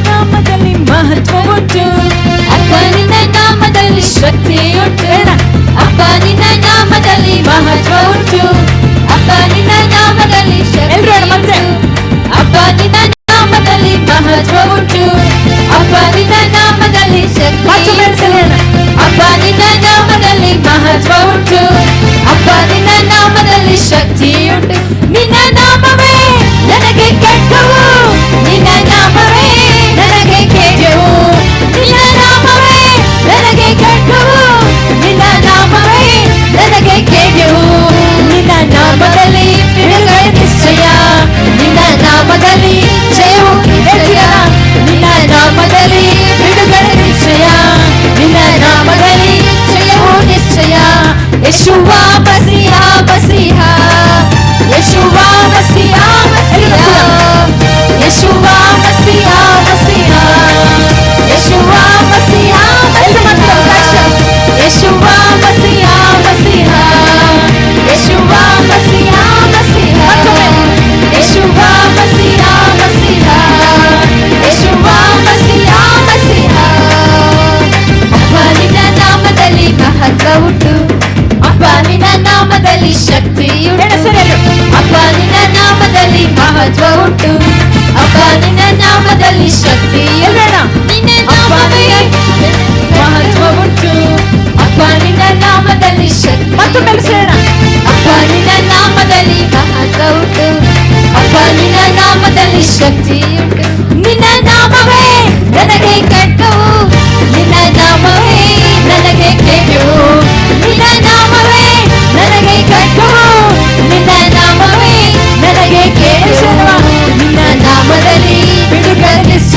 ನಾಮದಲ್ಲಿ ಮಹತ್ವ ಉಂಟು, ಅಪ್ಪ ನಿನ್ನ ನಾಮದಲ್ಲಿ ಶಕ್ತಿ ಉಂಟು. ಅಪ್ಪ ನಿನ್ನ ನಾಮದಲ್ಲಿ ಮಹತ್ವ ಉಂಟು, ಅಪ್ಪ ನಿನ್ನ ನಾಮದಲ್ಲಿ ಶಕ್ತಿ ಉಂಟು. ಅಪ್ಪ ನಿನ್ನ ನಾಮದಲ್ಲಿ ಮಹತ್ವ ಉಂಟು, ಅಪ್ಪ ನಿನ್ನ ನಾಮದಲ್ಲಿ ಶಕ್ತಿ ಉಂಟು. ಅಪ್ಪ ನಿನ್ನ ನಾಮದಲ್ಲಿ ಮಹತ್ವ ಉಂಟು, ಅಪ್ಪ ನಿನ್ನ ನಾಮದಲ್ಲಿ ಶಕ್ತಿ ಉಂಟು. ನಿನ್ನ ನಾಮವೇ ನನಗೆ ಖಡ್ಗವು, ನಿನ್ನ ನಾಮವೇ ನನಗೆ ಕೇಡವು. ನಿನ್ನ ನಾಮವೇ ನನಗೆ ಖಡ್ಗವು, ನಿನ್ನ ನಾಮವೇ ನನಗೆ ಕೇಡವು. ನಿನ್ನ ನಾಮದಲ್ಲಿ ಬಿಡುಗಡೆ ನಿಶ್ಚಯ, ನಿನ್ನ ನಾಮದಲ್ಲಿ ಜಯವು ನಿಶ್ಚಯ. ನಿನ್ನ ನಾಮದಲ್ಲಿ ಬಿಡುಗಡೆ ನಿಶ್ಚಯ, ನಿನ್ನ ನಾಮದಲ್ಲಿ ಜಯವು ನಿಶ್ಚಯ. ಯೇಶುವ ಮಸೀಹ ಮಸೀಹ, ಯೇಶುವ ಮಸೀಹ ಮಸೀಹ, ಯೇಶುವ ಮಸೀಹ ಮಸೀಹ, ಯೇಶುವ ಮಸೀಹ ಮಸೀಹ, ಯೇಶುವ ಮಸೀಹ ಮಸೀಹ, ಯೇಶುವ ಮಸೀಹ ಮಸೀಹ, ಯೇಶುವ ಮಸೀಹ ಮಸೀಹ, ಯೇಶುವ ಮಸೀಹ ಮಸೀಹ. ಅಪ್ಪ ನಿನ್ನ ನಾಮದಲ್ಲಿ ಮಹತ್ವ ಉಂಟು, ಅಪ್ಪ ನಿನ್ನ ನಾಮದಲ್ಲಿ ಶಕ್ತಿ ಉಂಟು. ಅಪ್ಪ ನಿನ್ನ ನಾಮದಲ್ಲಿ ಮಹತ್ವ ಉಂಟು, ಅಪ್ಪ ನಿನ್ನ ನಾಮದಲ್ಲಿ ಶಕ್ತಿ ಉಂಟು. ನಿನ್ನ ನಾಮವೇ ಮಹತ್ವ ಉಂಟು, ಅಪ್ಪ ನಿನ್ನ ನಾಮದಲ್ಲಿ ಶಕ್ತಿ. ಮತ್ತು ಬೆಳೆಸೋಣ. ಅಪ್ಪ ನಿನ್ನ ನಾಮದಲ್ಲಿ ಮಹತ್ವ ಉಂಟು, ಅಪ್ಪ ನಿನ್ನ ನಾಮದಲ್ಲಿ ಶಕ್ತಿ ಉಂಟು. ನಿನ್ನ ನಾಮವೇ ನನಗೆ ಖಡ್ಗವು, ನಿನ್ನ ನಾಮವೇ ನನಗೆ ಕೇಡವು. ನಿನ್ನ ನಾಮವೇ ನನಗೆ ಖಡ್ಗವು, ನಿನ್ನ ನಾಮವೇ ನನಗೆ ಕೇಡವು. ನಿನ್ನ ನಾಮದಲ್ಲಿ ಬಿಡುಗಡೆ ನಿಶ್ಚಯ,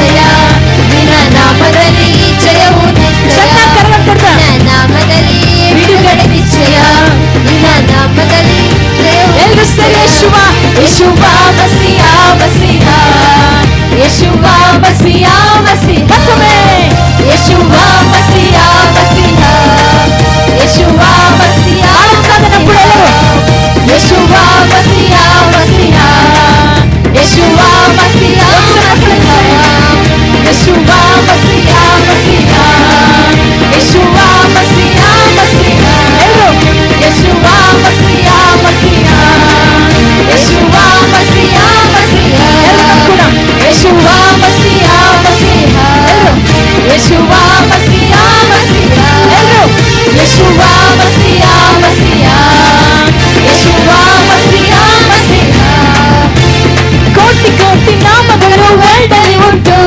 ವರ್ಲ್ಡ್ ಅಲ್ಲಿ ಉಂಟು,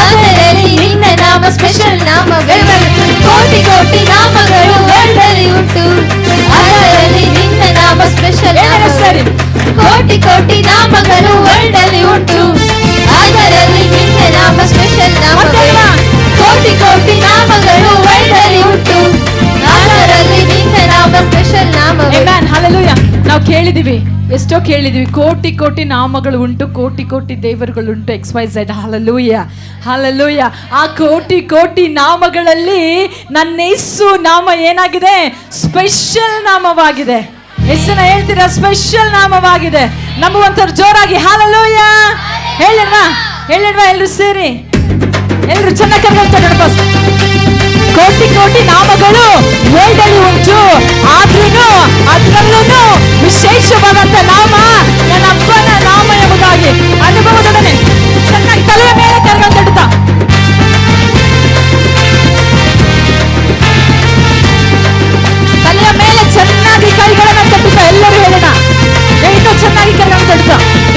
ಅದರಲ್ಲಿ ನಿನ್ನ ನಾಮ ಸ್ಪೆಷಲ್ ನಾಮವೇ. ಕೋಟಿ ಕೋಟಿ ನಾಮಗಳು ವರ್ಲ್ಡ್ ಅಲ್ಲಿ ಉಂಟು, ಅದರಲ್ಲಿ ನಿನ್ನ ನಾಮ ಸ್ಪೆಷಲ್. ಕೋಟಿ ಕೋಟಿ ನಾಮಗಳು ವರ್ಲ್ಡ್ ಅಲ್ಲಿ ಉಂಟು, ಅದರಲ್ಲಿ ನಿನ್ನ ನಾಮ ಸ್ಪೆಷಲ್ ನಾಮವೇ. ಕೋಟಿ ಕೋಟಿ ನಾಮಗಳು ವರ್ಲ್ಡ್ ಅಲ್ಲಿ ಉಂಟು, ಅದರಲ್ಲಿ ನಿನ್ನ ನಾಮ ಸ್ಪೆಷಲ್ ನಾಮವೇ. Hallelujah. ನಾವು ಕೇಳಿದೀವಿ, ಎಷ್ಟೋ ಕೇಳಿದೀವಿ, ಕೋಟಿ ಕೋಟಿ ನಾಮಗಳು ಉಂಟು, ಕೋಟಿ ಕೋಟಿ ದೇವರುಗಳುಂಟು, XYZ. Hallelujah, hallelujah. ಆ ಕೋಟಿ ಕೋಟಿ ನಾಮಗಳಲ್ಲಿ ನನ್ನ ಯೇಸು ನಾಮ ಏನಾಗಿದೆ? ಸ್ಪೆಷಲ್ ನಾಮವಾಗಿದೆ. ಎಷ್ಟು ಜನ ಹೇಳ್ತೀರಾ? ಸ್ಪೆಷಲ್ ನಾಮವಾಗಿದೆ. ನಂಬುವಂತವ್ರು ಜೋರಾಗಿ ಹಲ್ಲೆಲೂಯಾ ಹೇಳಿಲ್ವಾ? ಹೇಳಿಲ್ವಾ? ಎಲ್ಲರೂ ಸೇರಿ ಎಲ್ಲರೂ ಚೆನ್ನಾಗಿ ಕರ್ಕೊಂತ. ಕೋಟಿ ಕೋಟಿ ನಾಮಗಳು ವರ್ಲ್ಡ್ ಅಲ್ಲಿ ಉಂಟು, ಆದ್ರೂ ಅದರಲ್ಲೂ ವಿಶೇಷವಾದಂತ ನಾಮ ನನ್ನ ಅಪ್ಪನ ನಾಮ ಎಂಬುದಾಗಿ ಅನುಭವದೊಡನೆ ಚೆನ್ನಾಗಿ ತಲೆಯ ಮೇಲೆ ಕರ್ಕೊಂತ. ತಲೆಯ ಮೇಲೆ ಚೆನ್ನಾಗಿ ಕೈಗಳನ್ನ ತಟ್ಟುತ್ತಾ ಎಲ್ಲರೂ ಹೇಳೋಣ. ಇನ್ನೂ ಚೆನ್ನಾಗಿ ಕರ್ಕೊಂತ,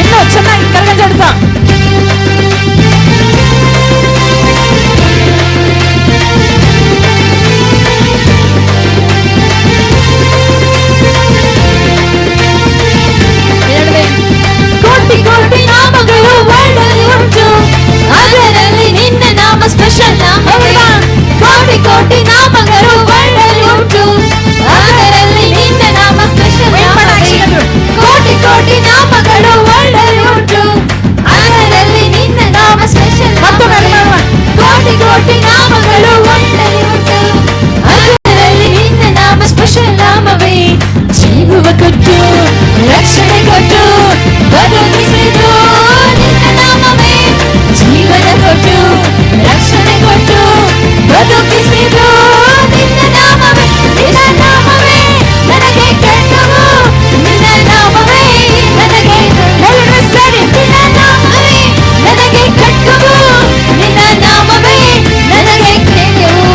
ಇನ್ನೂ ಚೆನ್ನಾಗಿ ಕರ್ಕೊಂತ. ಕೋಟಿ ಕೋಟಿ ನಾಮಗಳು ವರ್ಲ್ಡ್ ಅಲ್ಲಿ ಉಂಟು, ಅದರಲ್ಲಿ ನಿನ್ನ ನಾಮ ಸ್ಪೆಷಲ್ ನಾಮವೇ. ಕೋಟಿ ಕೋಟಿ ನಾಮಗಳು ವರ್ಲ್ಡ್ ಅಲ್ಲಿ ಉಂಟು, ಅದರಲ್ಲಿ ನಿನ್ನ ನಾಮ ಸ್ಪೆಷಲ್ ನಾಮವೇ. ಕೋಟಿ ಕೋಟಿ ನಾಮಗಳು ವರ್ಲ್ಡ್ ಅಲ್ಲಿ ಉಂಟು, ಅದರಲ್ಲಿ ನಿನ್ನ ನಾಮ ಸ್ಪೆಷಲ್ ನಾಮವೇ. ಕೋಟಿ ಕೋಟಿ ನಾಮಗಳು ವರ್ಲ್ಡ್ ಅಲ್ಲಿ ಉಂಟು, ಅದರಲ್ಲಿ ನಿನ್ನ ನಾಮ ಸ್ಪೆಷಲ್ ನಾಮವೇ. ಜೀವವ ಕೊಟ್ಟು ರಕ್ಷಣೆ ಕೊಟ್ಟು ಬದುಕಿಸಿದು ನಿನ್ನ ನಾಮವೇ. ಜೀವನ ಕೊಟ್ಟು ರಕ್ಷಣೆ ಕೊಟ್ಟು ಬದುಕಿಸಿದು ನಿನ್ನ ನಾಮವೇ. ನಿನ್ನ ನಾಮವೇ ನನಗೆ ಕೆಟ್ಟವು, ನಿನ್ನ ನಾಮವೇ ನನಗೆ ಸರಿ. ನಿನ್ನ ನಾಮವೇ ನನಗೆ ಕಟ್ಟವು, ನಿನ್ನ ನಾಮವೇ ನನಗೆ ಕೆಟ್ಟವು.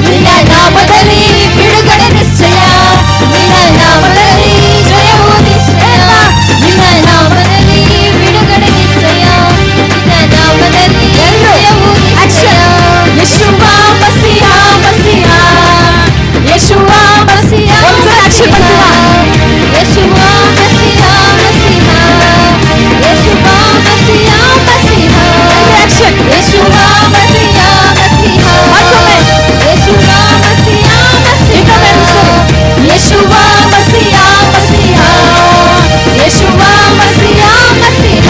ನಿನ್ನ ನಾಮದಲ್ಲಿ ಬಿಡುಗಡೆ ನಿಶ್ಚಯ, ನಿನ್ನ ನಾಮದಲ್ಲಿ ಜಯವು ನಿಶ್ಚಯ. ನಿನ್ನ ನಾಮದಲ್ಲಿ ಬಿಡುಗಡೆ ನಿಶ್ಚಯ, ನಿನ್ನ ನಾಮದಲ್ಲಿ ಜಯವು ನಿಶ್ಚಯ. ಯೇಸುವ ಮಸಿಹ ಮಸಿಹ, ಯೇಸುವ ಮಸಿಹ ಮಸಿಹ, ಯೇಸುವ ಮಸಿಹ ಮಸಿಹ, ಯೇಸುವ ಮಸಿಹ ಮಸಿಹ, ಯೇಸುವ ಮಸಿಹ ಮಸಿಹ, ಯೇಸುವ ಮಸಿಹ ಮಸಿಹ, ಯೇಸುವ ಮಸಿಹ ಮಸಿಹ, ಯೇಸುವ ಮಸಿಹ ಮಸಿಹ.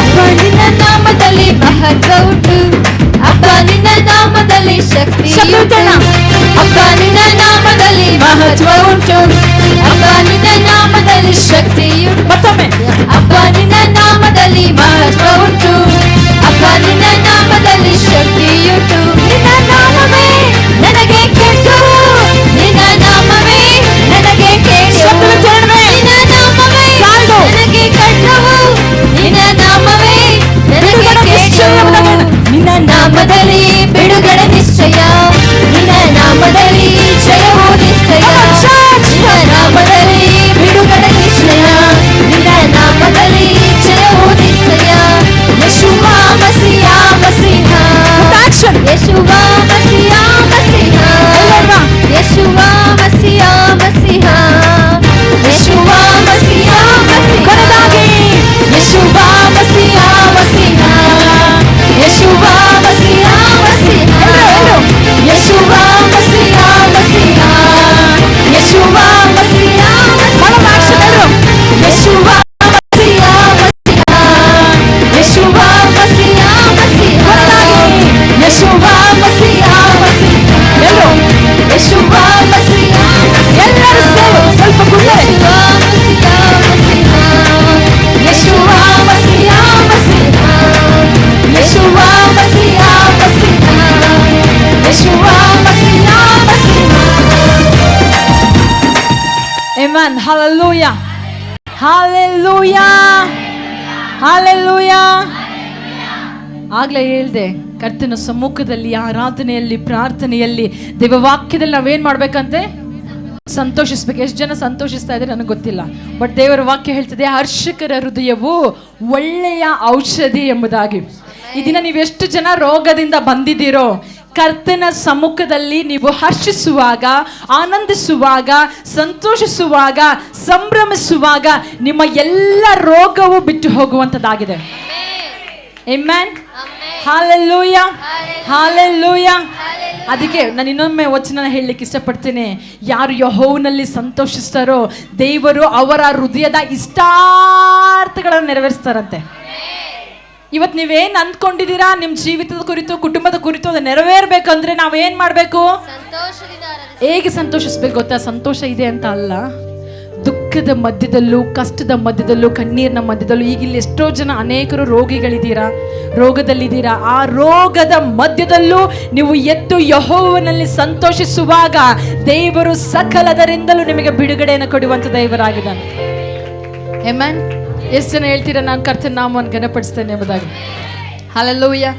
ಅಪ್ಪ ನಿನ್ನ ನಾಮದಲ್ಲಿ ಮಹತ್ವ ಉಂಟು, ಅಪ್ಪ ನಿನ್ನ ನಾಮದಲ್ಲಿ ಶಕ್ತಿ ಉಂಟು. ಅಪ್ಪ ನಿನ್ನ ನಾಮದಲ್ಲಿ ಮಹತ್ವ ಉಂಟು, ಅಪ್ಪ ನಿನ್ನ ನಾಮದಲ್ಲಿ ಶಕ್ತಿ ಉಂಟು. ಮತ್ತೊಮ್ಮೆ ಅಪ್ಪ ನಿನ್ನ ನಾಮದಲ್ಲಿ ಮಹತ್ವ ಉಂಟು, ಅಪ್ಪ ನಿನ್ನ ನಾಮದಲ್ಲಿ ಶಕ್ತಿ ಉಂಟು. ನಿನ್ನ ನಾಮವೇ ನನಗೆ ಕೆಟ್ಟವು, ನಿನ್ನ ನಾಮವೇ ನನಗೆ ಕೆಟ್ಟವು. ನಿನ್ನ ನಾಮವೇ ನನಗೆ ಕಟ್ಟವು, ನಿನ್ನ ನಾಮವೇ ನನಗೆ ಕೆಟ್ಟವು. ನಿನ್ನ ನಾಮದಲ್ಲಿ ಬಿಡುಗಡೆ ನಿಶ್ಚಯ, ನಿನ್ನ ನಾಮದಲ್ಲಿ ಜಯವು ನಿಶ್ಚಯ. ನಿನ್ನ ನಾಮದಲ್ಲಿ ಬಿಡುಗಡೆ ನಿಶ್ಚಯ, ನಿನ್ನ ನಾಮದಲ್ಲಿ ಜಯವು ನಿಶ್ಚಯ. ಯೇಸುವ ಮಸಿಹ ಮಸಿಹ, ಯೇಸುವ ಮಸಿಹ ಮಸಿಹ, ಯೇಸುವ ಮಸಿಹ ಮಸಿಹ, ಯೇಸುವ ಮಸಿಹ ಮಸಿಹ, ಯೇಸುವ ಮಸಿಹ ಮಸಿಹ, ಯೇಸುವ ಮಸಿಹ ಮಸಿಹ, ಯೇಸುವ ಮಸಿಹ ಮಸಿಹ, ಯೇಸುವ ಮಸಿಹ ಮಸಿಹ, ಯೇಸುವ ಮಸಿಹ ಮಸಿಹ, ಯೇಸುವ ಮಸಿಹ ಮಸಿಹ, ಯೇಸುವ ಮಸಿಹ ಮಸಿಹ, ಯೇಸುವ ಮಸಿಹ. ಎಲ್ಲರೂ ಸ್ವಲ್ಪ ಕುಳ್ಳರೆ. ಯೇಸುವ ಮಸಿಹ ಮಸಿಹ, ಯೇಸುವ ಮಸಿಹ ಮಸಿಹ, ಯೇಸುವ ಮಸಿಹ ಮಸಿಹ. Amen. Hallelujah. Hallelujah. Hallelujah. ಆಗ್ಲೇ ಹೇಳ್ದೆ, ಕರ್ತನ ಸಮ್ಮುಖದಲ್ಲಿ, ಆರಾಧನೆಯಲ್ಲಿ, ಪ್ರಾರ್ಥನೆಯಲ್ಲಿ, ದೇವವಾಕ್ಯದಲ್ಲಿ ನಾವೇನ್ ಮಾಡ್ಬೇಕಂತೆ? ಸಂತೋಷಿಸ್ಬೇಕು. ಎಷ್ಟು ಜನ ಸಂತೋಷಿಸ್ತಾ ಇದ್ದಾರೆ ನನಗೆ ಗೊತ್ತಿಲ್ಲ, ಬಟ್ ದೇವರ ವಾಕ್ಯ ಹೇಳ್ತದೆ ಹರ್ಷಕರ ಹೃದಯವು ಒಳ್ಳೆಯ ಔಷಧಿ ಎಂಬುದಾಗಿ. ಈ ದಿನ ನೀವು ಎಷ್ಟು ಜನ ರೋಗದಿಂದ ಬಂದಿದ್ದೀರೋ, ಕರ್ತನ ಸಮ್ಮುಖದಲ್ಲಿ ನೀವು ಹರ್ಷಿಸುವಾಗ, ಆನಂದಿಸುವಾಗ, ಸಂತೋಷಿಸುವಾಗ, ಸಂಭ್ರಮಿಸುವಾಗ ನಿಮ್ಮ ಎಲ್ಲ ರೋಗವು ಬಿಟ್ಟು ಹೋಗುವಂಥದ್ದಾಗಿದೆ. ಆಮೆನ್. Hallelujah, hallelujah. ಅದಕ್ಕೆ ನಾನು ಇನ್ನೊಮ್ಮೆ ವಚನ ಹೇಳಲಿಕ್ಕೆ ಇಷ್ಟಪಡ್ತೇನೆ. ಯಾರು ಯೆಹೋವನಲ್ಲಿ ಸಂತೋಷಿಸ್ತಾರೋ ದೇವರು ಅವರ ಹೃದಯದ ಇಷ್ಟಾರ್ಥಗಳನ್ನು ನೆರವೇರಿಸ್ತಾರಂತೆ. ಇವತ್ತು ನೀವೇನು ಅಂದ್ಕೊಂಡಿದ್ದೀರಾ ನಿಮ್ಮ ಜೀವಿತದ ಕುರಿತು, ಕುಟುಂಬದ ಕುರಿತು, ಅದು ನೆರವೇರ್ಬೇಕಂದ್ರೆ ನಾವೇನು ಮಾಡಬೇಕು? ಹೇಗೆ ಸಂತೋಷಿಸ್ಬೇಕು ಗೊತ್ತಾ? ಸಂತೋಷ ಇದೆ ಅಂತ ಅಲ್ಲ, ದುಃಖದ ಮಧ್ಯದಲ್ಲೂ, ಕಷ್ಟದ ಮಧ್ಯದಲ್ಲೂ, ಕಣ್ಣೀರಿನ ಮಧ್ಯದಲ್ಲೂ. ಈಗ ಇಲ್ಲಿ ಎಷ್ಟೋ ಜನ ಅನೇಕರು ರೋಗಿಗಳಿದ್ದೀರಾ, ರೋಗದಲ್ಲಿದ್ದೀರಾ. ಆ ರೋಗದ ಮಧ್ಯದಲ್ಲೂ ನೀವು ಎದ್ದು ಯೆಹೋವನಲ್ಲಿ ಸಂತೋಷಿಸುವಾಗ ದೇವರು ಸಕಲದರಿಂದಲೂ ನಿಮಗೆ ಬಿಡುಗಡೆಯನ್ನು ಕೊಡುವಂಥ ದೇವರಾಗಿದ್ದಾನೆ. ಆಮೆನ್. ಎಷ್ಟು ಜನ ಹೇಳ್ತೀರಾ ನಾನು ಕರ್ತನ ನಾಮವನ್ನು ಘನಪಡಿಸ್ತೇನೆ ಎಂಬುದಾಗಿ? ಹಲ್ಲೆಲೂಯಾ.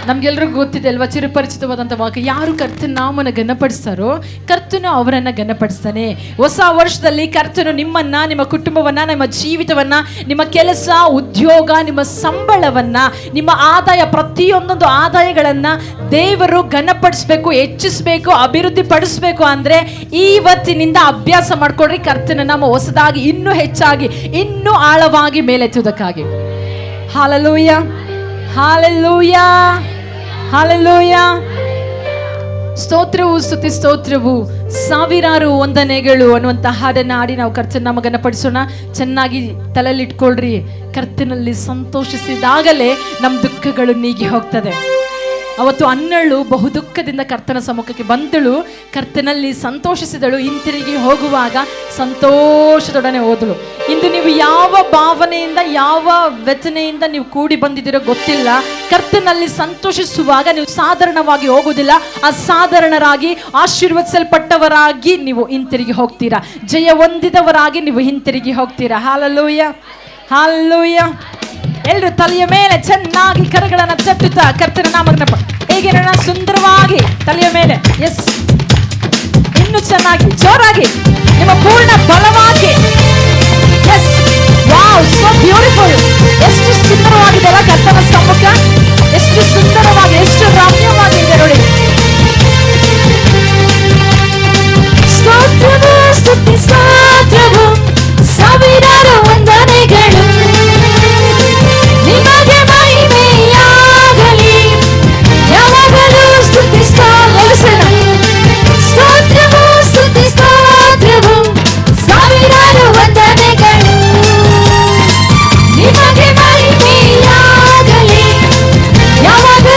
ನಮ್ಗೆಲ್ರಿಗೂ ಗೊತ್ತಿದೆ ಅಲ್ವಾ ಚಿರಪರಿಚಿತವಾದಂಥ ವಾಕ್ಯ. ಯಾರು ಕರ್ತನ ನಾಮವನ್ನು ಘನಪಡಿಸ್ತಾರೋ ಕರ್ತನು ಅವರನ್ನು ಘನಪಡಿಸ್ತಾನೆ. ಹೊಸ ವರ್ಷದಲ್ಲಿ ಕರ್ತನು ನಿಮ್ಮನ್ನ, ನಿಮ್ಮ ಕುಟುಂಬವನ್ನ, ನಿಮ್ಮ ಜೀವಿತವನ್ನ, ನಿಮ್ಮ ಕೆಲಸ, ಉದ್ಯೋಗ, ನಿಮ್ಮ ಸಂಬಳವನ್ನ, ನಿಮ್ಮ ಆದಾಯ, ಪ್ರತಿಯೊಂದೊಂದು ಆದಾಯಗಳನ್ನ ದೇವರು ಘನಪಡಿಸ್ಬೇಕು, ಹೆಚ್ಚಿಸಬೇಕು, ಅಭಿವೃದ್ಧಿ ಪಡಿಸ್ಬೇಕು ಅಂದ್ರೆ ಇವತ್ತಿನಿಂದ ಅಭ್ಯಾಸ ಮಾಡ್ಕೊಡ್ರಿ. ಕರ್ತನ ನಾಮ ಹೊಸದಾಗಿ, ಇನ್ನೂ ಹೆಚ್ಚಾಗಿ, ಇನ್ನೂ ಆಳವಾಗಿ ಮೇಲೆತ್ತುವುದಕ್ಕಾಗಿ. Hallelujah, hallelujah, hallelujah. ಸ್ತೋತ್ರವು ಸ್ತುತಿ ಸ್ತೋತ್ರವು ಸಾವಿರಾರು ವಂದನೆಗಳು ಅನ್ನುವಂಥ ಹಾಡನ್ನು ಹಾಡಿ ನಾವು ಕರ್ತನ ನಾಮ ಘನಪಡಿಸೋಣ. ಚೆನ್ನಾಗಿ ತಲೆಯಲ್ಲಿ ಇಟ್ಕೊಳ್ರಿ. ಕರ್ತನಲ್ಲಿ ಸಂತೋಷಿಸಿದಾಗಲೇ ನಮ್ಮ ದುಃಖಗಳು ನೀಗಿ ಹೋಗ್ತದೆ. ಅವತ್ತು ಅನ್ನಳು ಬಹು ದುಃಖದಿಂದ ಕರ್ತನ ಸಮ್ಮುಖಕ್ಕೆ ಬಂದಳು, ಕರ್ತನಲ್ಲಿ ಸಂತೋಷಿಸಿದಳು, ಹಿಂತಿರುಗಿ ಹೋಗುವಾಗ ಸಂತೋಷದೊಡನೆ ಹೋದಳು. ಇಂದು ನೀವು ಯಾವ ಭಾವನೆಯಿಂದ, ಯಾವ ವ್ಯಥನೆಯಿಂದ ನೀವು ಕೂಡಿ ಬಂದಿದ್ದೀರೋ ಗೊತ್ತಿಲ್ಲ. ಕರ್ತನಲ್ಲಿ ಸಂತೋಷಿಸುವಾಗ ನೀವು ಸಾಧಾರಣವಾಗಿ ಹೋಗುವುದಿಲ್ಲ, ಅಸಾಧಾರಣರಾಗಿ ಆಶೀರ್ವದಿಸಲ್ಪಟ್ಟವರಾಗಿ ನೀವು ಹಿಂತಿರುಗಿ ಹೋಗ್ತೀರಾ. ಜಯ ಹೊಂದಿದವರಾಗಿ ನೀವು ಹಿಂತಿರುಗಿ ಹೋಗ್ತೀರಾ. Hallelujah, hallelujah. ಎಲ್ಲರೂ ತಲೆಯ ಮೇಲೆ ಚೆನ್ನಾಗಿ ಕರಗಳನ್ನು ತಟ್ಟುತ್ತಾ ಕರ್ತನ ನಾಮವನ್ನು ಹೇಗೆ ಸುಂದರವಾಗಿ ತಲೆಯ ಮೇಲೆ, ಎಸ್, ಇನ್ನು ಚೆನ್ನಾಗಿ ಜೋರಾಗಿ ನಿಮ್ಮ ಪೂರ್ಣ ಬಲವಾಗಿ, ಎಸ್, ವಾವ್, ಸೋ ಬ್ಯೂಟಿಫುಲ್. ಎಷ್ಟು ಸುಂದರವಾಗಿದೆ ಅಲ್ಲ ಕರ್ತನ ಸಮ್ಮುಖ, ಎಷ್ಟು ಸುಂದರವಾಗಿ, ಎಷ್ಟು ರಮ್ಯವಾಗಿದೆ ನೋಡಿ. ಸ್ತೋತ್ರವು ಸ್ತುತಿ ಸ್ತೋತ್ರವು ಸಾವಿರಾರು ವಂದನೆಗಳು ನಿಮಗೆ ಮಹಿಮೆಯಾಗಲಿ, ಯಾವಾಗಲೂ ಸ್ತುತಿ ಸ್ತೋತ್ರವು ಸ್ತುತಿ ಸ್ತೋತ್ರವು ಸಾವಿರಾರು ವಂದನೆಗಳು ನಿಮಗೆ ಮಹಿಮೆಯಾಗಲಿ, ಯಾವಾಗಲೂ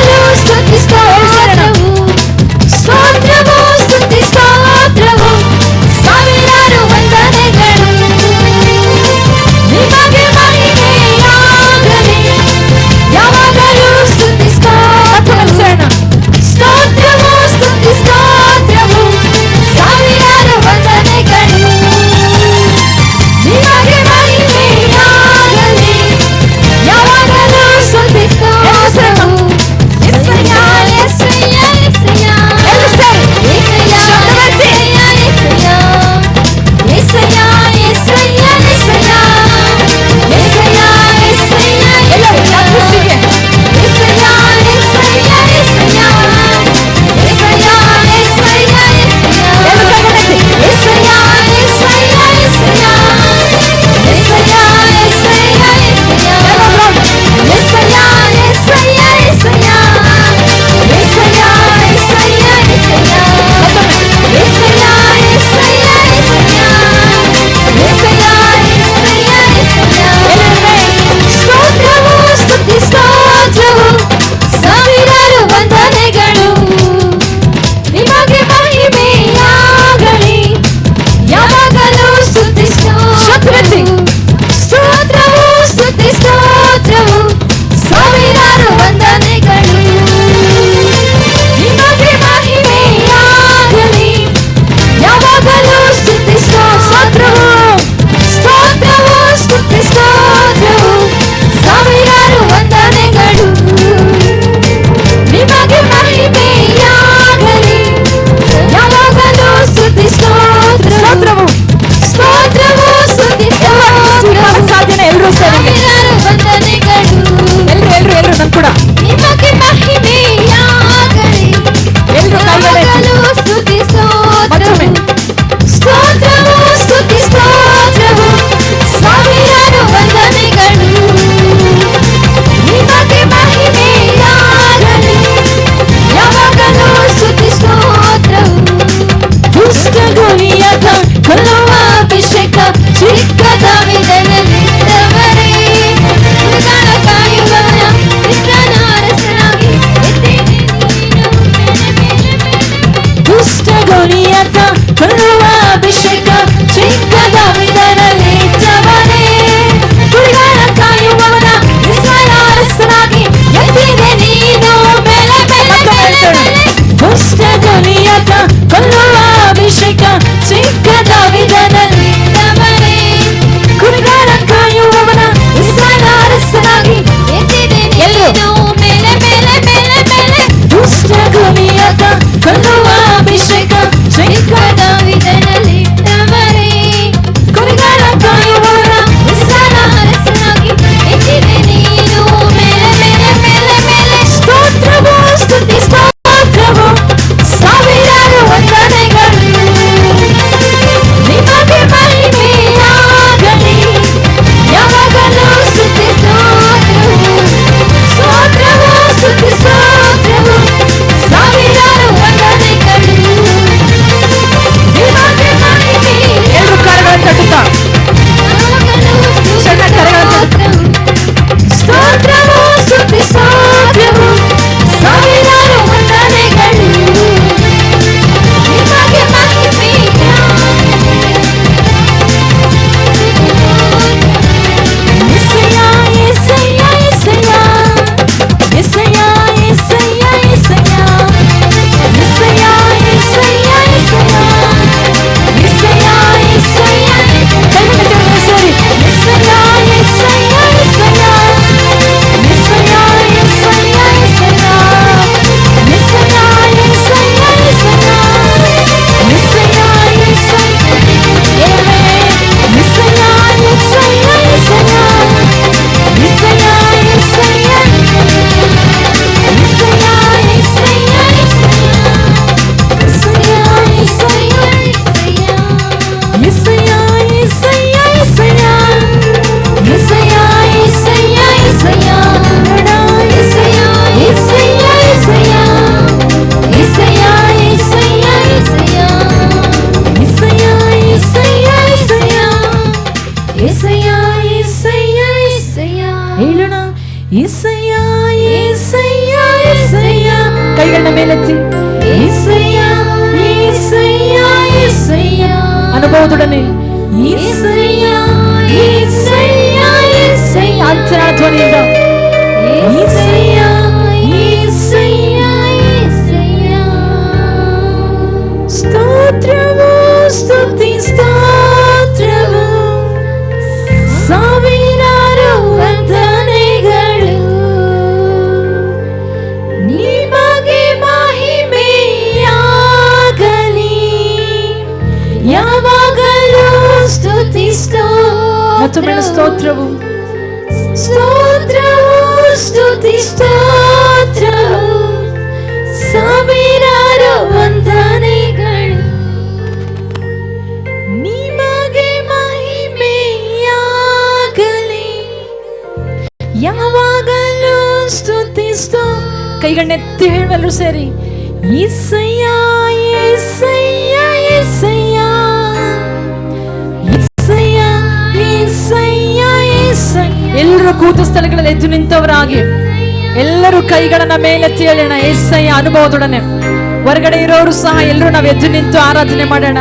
ಹೇಳೋಣ యేసయ్య యేసయ్య యేసయ్య ಕೈಗಳನ್ನ ಮೇಲೆತ್ತಿ యేసయ్య యేసయ్య యేసయ్య ಅನುಭವದೊಡನೆ యేసయ్య యేసయ్య యేసయ్య ಅಂಚನ ಧ್ವನಿಯಿಂದ యేసయ్య యేసయ్య యేసయ్య ಸ್ತೋತ್ರವು ಸ್ತುತಿ ಸ್ತೋತ್ರವು ಸಾವಿರಾರು ವಂದನೆಗಳು ನಿಮಗೆ ಮಹಿಮೆಯಾಗಲಿ ಯಾವಾಗಲೂ ಸ್ತುತಿ ಸ್ತೋತ್ರವು ಸ್ತೋತ್ರವು ಸ್ತುತಿ ಸ್ತೋತ್ರವು ಸಾವಿರಾರು ವಂದನೆಗಳು ನಿಮಗೆ ಮಹಿಮೆಯಾಗಲಿ ಯಾವಾಗಲೂ ಸ್ತುತಿ ಕೈಗಳನ್ನೆತ್ತಿ ಹೇಳಲು ಸೇರಿ యేసయ్య యేసయ్య యేసయ్య యేసయ్ಯ యేసయ్ಯ యేಸಯ್ಯ ಎಲ್ಲರೂ ಕೂತ ಸ್ಥಳಗಳಲ್ಲಿ ಎದ್ದು ನಿಂತವರಾಗಿ ಎಲ್ಲರೂ ಕೈಗಳನ್ನ ಮೇಲೆತ್ತಿ ಹೇಳೋಣ యేసయ్య ಅನುಭವದೊಡನೆ. ಹೊರಗಡೆ ಇರೋರು ಸಹ ಎಲ್ಲರೂ ನಾವು ಎದ್ದು ನಿಂತು ಆರಾಧನೆ ಮಾಡೋಣ.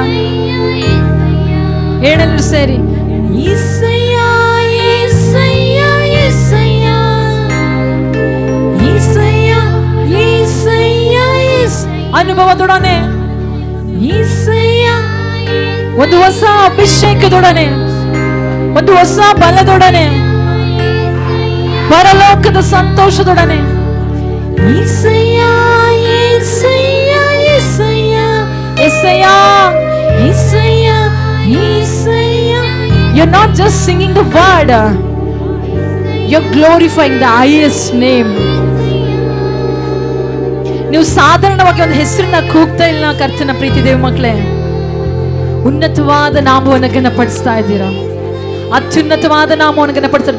ಹೇಳಲು ಸೇರಿ యేసయ్య యేసయ్య యేసయ్య యేసయ్య యేసయ్య ಅನುಭವದೊಡನೆ యేసయ్య ಒಂದು ಹೊಸ ಅಭಿಷೇಕದೊಡನೆ ಒಂದು ಹೊಸ ಬಲದೊಡನೆ ಪರಲೋಕದ ಸಂತೋಷದೊಡನೆ యేసయ్య యేసయ్య యేసయ్య యేసయ్య యేసయ్య యేసయ్య. You're not just singing the word, you're glorifying the highest name. ನೀವು ಸಾಧಾರಣವಾಗಿ ಒಂದು ಹೆಸರನ್ನ ಕೂಗ್ತಾ ಇಲ್ಲ ಕರ್ತನ ಪ್ರೀತಿ ದೇವ ಮಕ್ಕಳೇ, ಉನ್ನತವಾದ ನಾಮವನ್ನು ಘನಪಡಿಸ್ತಾ ಇದ್ದೀರಾ. ಅತ್ಯುನ್ನತವಾದ ನಾಮವನ್ನು ಘನಪಡಿಸ್ತಾರೆ.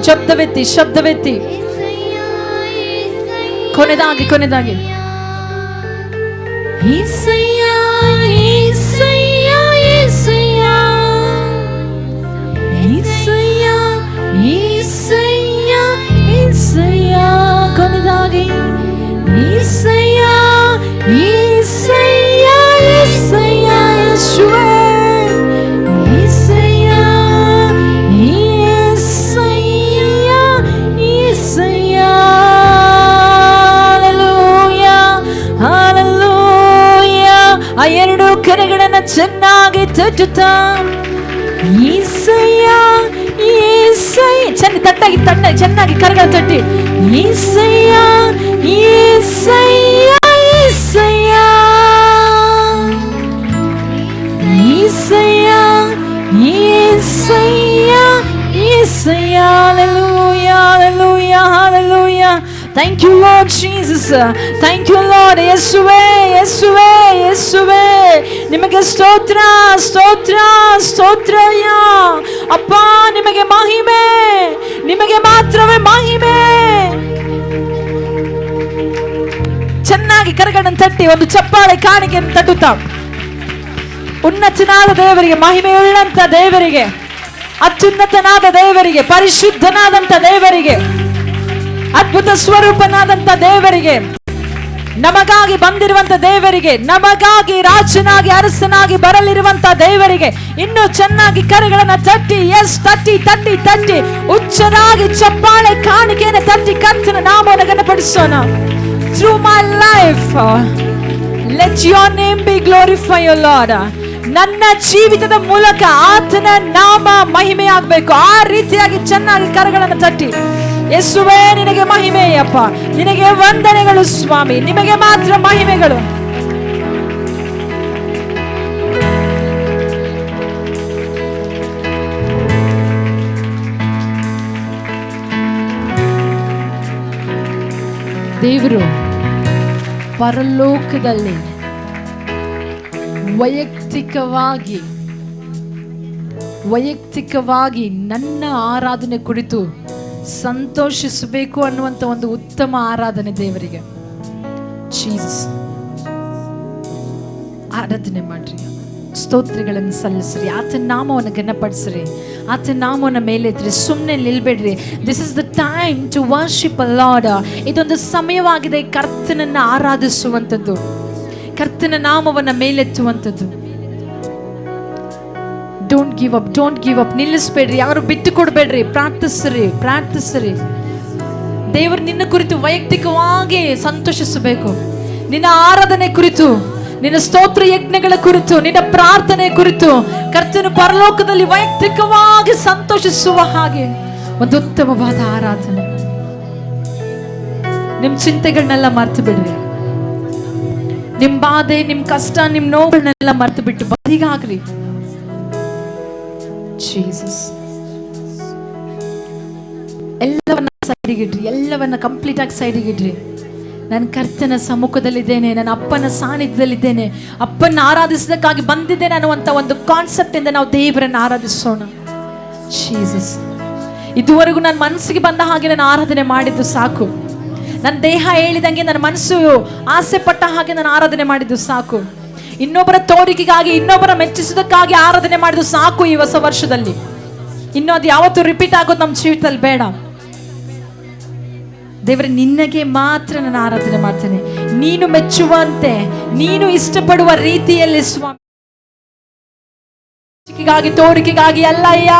ಶಬ್ದವೆತ್ತಿ ಕೊನೆದಾಗಿ యేసయ్య యేసయ్య యేసయ్య యేసయ్య యేసయ్య యేసయ్య ಕೊನೆದಾಗಿ యేసయ్య యేసయ్య యేసయ్య ಯೇಸುವೇ యేసయ్య యేసయ్య యేసయ్య ಹಲ್ಲೆಲೂಯಾ ಹಲ್ಲೆಲೂಯಾ. ಆ ಎರಡು ಕರೆಗಳನ್ನ ಚೆನ್ನಾಗಿ ತಟ್ಟುತ್ತಾ యేసయ్య యేసయ్య ಚೆನ್ನಾಗಿ ಕರೆಗಳ ತಟ್ಟಿ యేసయ్య యేసయ్య యేసయ్య యేసయ్య యేసయ్య యేసయ్య. హల్లెలూయా హల్లెలూయా హల్లెలూయా. Thank you Lord Jesus. Thank you Lord. ಯೇಸುವೇ ಯೇಸುವೇ ಯೇಸುವೇ ನಿಮಗೆ ಸ್ತೋತ್ರ ಸ್ತೋತ್ರ ಸ್ತೋತ್ರಯ್ಯ ಅಪ್ಪ. ನಿಮಗೆ ಮಹಿಮೆ, ನಿಮಗೆ ಮಾತ್ರವೇ ಮಹಿಮೆ. ಚೆನ್ನಾಗಿ ಕರಗಳನ್ನು ತಟ್ಟಿ ಒಂದು ಚಪ್ಪಾಳೆ ಕಾಣಿಕೆಯನ್ನು ತಟ್ಟುತ್ತಾ ಉನ್ನತನಾದ ದೇವರಿಗೆ, ಮಹಿಮೆಯುಳ್ಳಂತ ದೇವರಿಗೆ, ಅತ್ಯುನ್ನತನಾದ ದೇವರಿಗೆ, ಪರಿಶುದ್ಧನಾದಂತ ದೇವರಿಗೆ, ಅದ್ಭುತ ಸ್ವರೂಪನಾದಂತ ದೇವರಿಗೆ, ನಮಗಾಗಿ ಬಂದಿರುವಂತ ದೇವರಿಗೆ, ನಮಗಾಗಿ ರಾಜನಾಗಿ ಅರಸನಾಗಿ ಬರಲಿರುವಂತ ದೇವರಿಗೆ ಇನ್ನು ಚೆನ್ನಾಗಿ ಕರೆಗಳನ್ನ ತಟ್ಟಿ ತಟ್ಟಿ ತಟ್ಟಿ ತಟ್ಟಿ ಉಚ್ಚರಾಗಿ ಚಪ್ಪಾಳೆ ಕಾಣಿಕೆಯನ್ನು ತಟ್ಟಿ ಕರ್ತನ ನಾಮವನ್ನು ಘನಪಡಿಸೋಣ. Through my life, let your name be glorified, O Lord. ನನ್ನ ಜೀವಿತದ ಮೂಲಕ ಆತನ ನಾಮ ಮಹಿಮೆಯಾಗಬೇಕು. ಆ ರೀತಿಯಾಗಿ ಚೆನ್ನಾಗಿ ಕರಗಳನ್ನು ತಟ್ಟಿ ಯೇಸುವೇ ನಿನಗೆ ಮಹಿಮೆಯಪ್ಪ, ನಿನಗೆ ವಂದನೆಗಳು ಸ್ವಾಮಿ, ನಿಮಗೆ ಮಾತ್ರ ಮಹಿಮೆಗಳು. ದೇವರು ಪರಲೋಕದಲ್ಲಿ ವೈಯಕ್ತಿಕವಾಗಿ ನನ್ನ ಆರಾಧನೆ ಕುರಿತು ಸಂತೋಷಿಸಬೇಕು ಅನ್ನುವಂಥ ಒಂದು ಉತ್ತಮ ಆರಾಧನೆ ದೇವರಿಗೆ. ಜೀಸಸ್ ಆರಾಧನೆ ಮಾಡ್ರಿ, ಸ್ತೋತ್ರಗಳನ್ನು ಸಲ್ಲಿಸ್ರಿ. ಆತನ ನಾಮವನ್ನು ಘನಪಡಿಸ್ರಿ, ಆತನ ನಾಮವನ್ನು ಮೇಲೆತ್ರಿ. ಸುಮ್ಮನೆ ನಿಲ್ಬೇಡ್ರಿ. This is the time to worship uh Lord. ಇದೊಂದು ಸಮಯವಾಗಿದೆ ಕರ್ತನನ್ನು ಆರಾಧಿಸುವಂಥದ್ದು, ಕರ್ತನ ನಾಮವನ್ನು ಮೇಲೆತ್ತುವಂಥದ್ದು. Don't give up, don't give up. ನಿಲ್ಲಿಸ್ಬೇಡ್ರಿ, ಯಾರು ಬಿಟ್ಟು ಕೊಡ್ಬೇಡ್ರಿ. ಪ್ರಾರ್ಥಿಸ್ರಿ. ದೇವರು ನಿನ್ನ ಕುರಿತು ವೈಯಕ್ತಿಕವಾಗಿ ಸಂತೋಷಿಸಬೇಕು. ನಿನ್ನ ಆರಾಧನೆ ಕುರಿತು, ನಿನ್ನ ಸ್ತೋತ್ರ ಯಜ್ಞಗಳ ಕುರಿತು, ನಿನ್ನ ಪ್ರಾರ್ಥನೆ ಕುರಿತು ಕರ್ತನು ಪರಲೋಕದಲ್ಲಿ ವೈಯಕ್ತಿಕವಾಗಿ ಸಂತೋಷಿಸುವ ಹಾಗೆ ಒಂದು ಉತ್ತಮವಾದ ಆರಾಧನೆ. ನಿಮ್ ಚಿಂತೆಗಳನ್ನೆಲ್ಲ ಮರ್ತು ಬಿಡ್ರಿ. ನಿಮ್ ಬಾಧೆ, ನಿಮ್ ಕಷ್ಟ, ನಿಮ್ ನೋವುಗಳನ್ನೆಲ್ಲ ಮರ್ತು ಬಿಟ್ಟು ಬದಿಗಾಗ್ರಿ. ಜೀಸಸ್, ಎಲ್ಲವನ್ನ ಸೈಡಿಗಿಡ್ರಿ, ಎಲ್ಲವನ್ನ ಕಂಪ್ಲೀಟ್ ಆಗಿ ಸೈಡಿಗಿಡ್ರಿ. ನಾನು ಕರ್ತನ ಸಮ್ಮುಖದಲ್ಲಿದ್ದೇನೆ, ನನ್ನ ಅಪ್ಪನ ಸಾನ್ನಿಧ್ಯದಲ್ಲಿದ್ದೇನೆ, ಅಪ್ಪನ ಆರಾಧಿಸೋದಕ್ಕಾಗಿ ಬಂದಿದ್ದೇನೆ ಅನ್ನುವಂಥ ಒಂದು ಕಾನ್ಸೆಪ್ಟ್ ಇಂದ ನಾವು ದೇವರನ್ನು ಆರಾಧಿಸೋಣ. ಜೀಸಸ್, ಇದುವರೆಗೂ ನನ್ನ ಮನಸ್ಸಿಗೆ ಬಂದ ಹಾಗೆ ನಾನು ಆರಾಧನೆ ಮಾಡಿದ್ದು ಸಾಕು. ನನ್ನ ದೇಹ ಹೇಳಿದಂಗೆ, ನನ್ನ ಮನಸ್ಸು ಆಸೆ ಪಟ್ಟ ಹಾಗೆ ನಾನು ಆರಾಧನೆ ಮಾಡಿದ್ದು ಸಾಕು. ಇನ್ನೊಬ್ಬರ ತೋರಿಕೆಗಾಗಿ, ಇನ್ನೊಬ್ಬರ ಮೆಚ್ಚಿಸೋದಕ್ಕಾಗಿ ಆರಾಧನೆ ಮಾಡಿದ್ದು ಸಾಕು ಈ ಹೊಸ ವರ್ಷದಲ್ಲಿ. ಇನ್ನು ಅದು ಯಾವತ್ತೂ ರಿಪೀಟ್ ಆಗೋದು ನಮ್ಮ ಜೀವಿತದಲ್ಲಿ ಬೇಡ. ದೇವರೇ, ನಿನಗೆ ಮಾತ್ರ ನಾನು ಆರಾಧನೆ ಮಾಡ್ತೇನೆ, ನೀನು ಮೆಚ್ಚುವಂತೆ, ನೀನು ಇಷ್ಟಪಡುವ ರೀತಿಯಲ್ಲಿ ಸ್ವಾಮಿ. ತೋರಿಕೆಗಾಗಿ ಅಲ್ಲಯ್ಯ.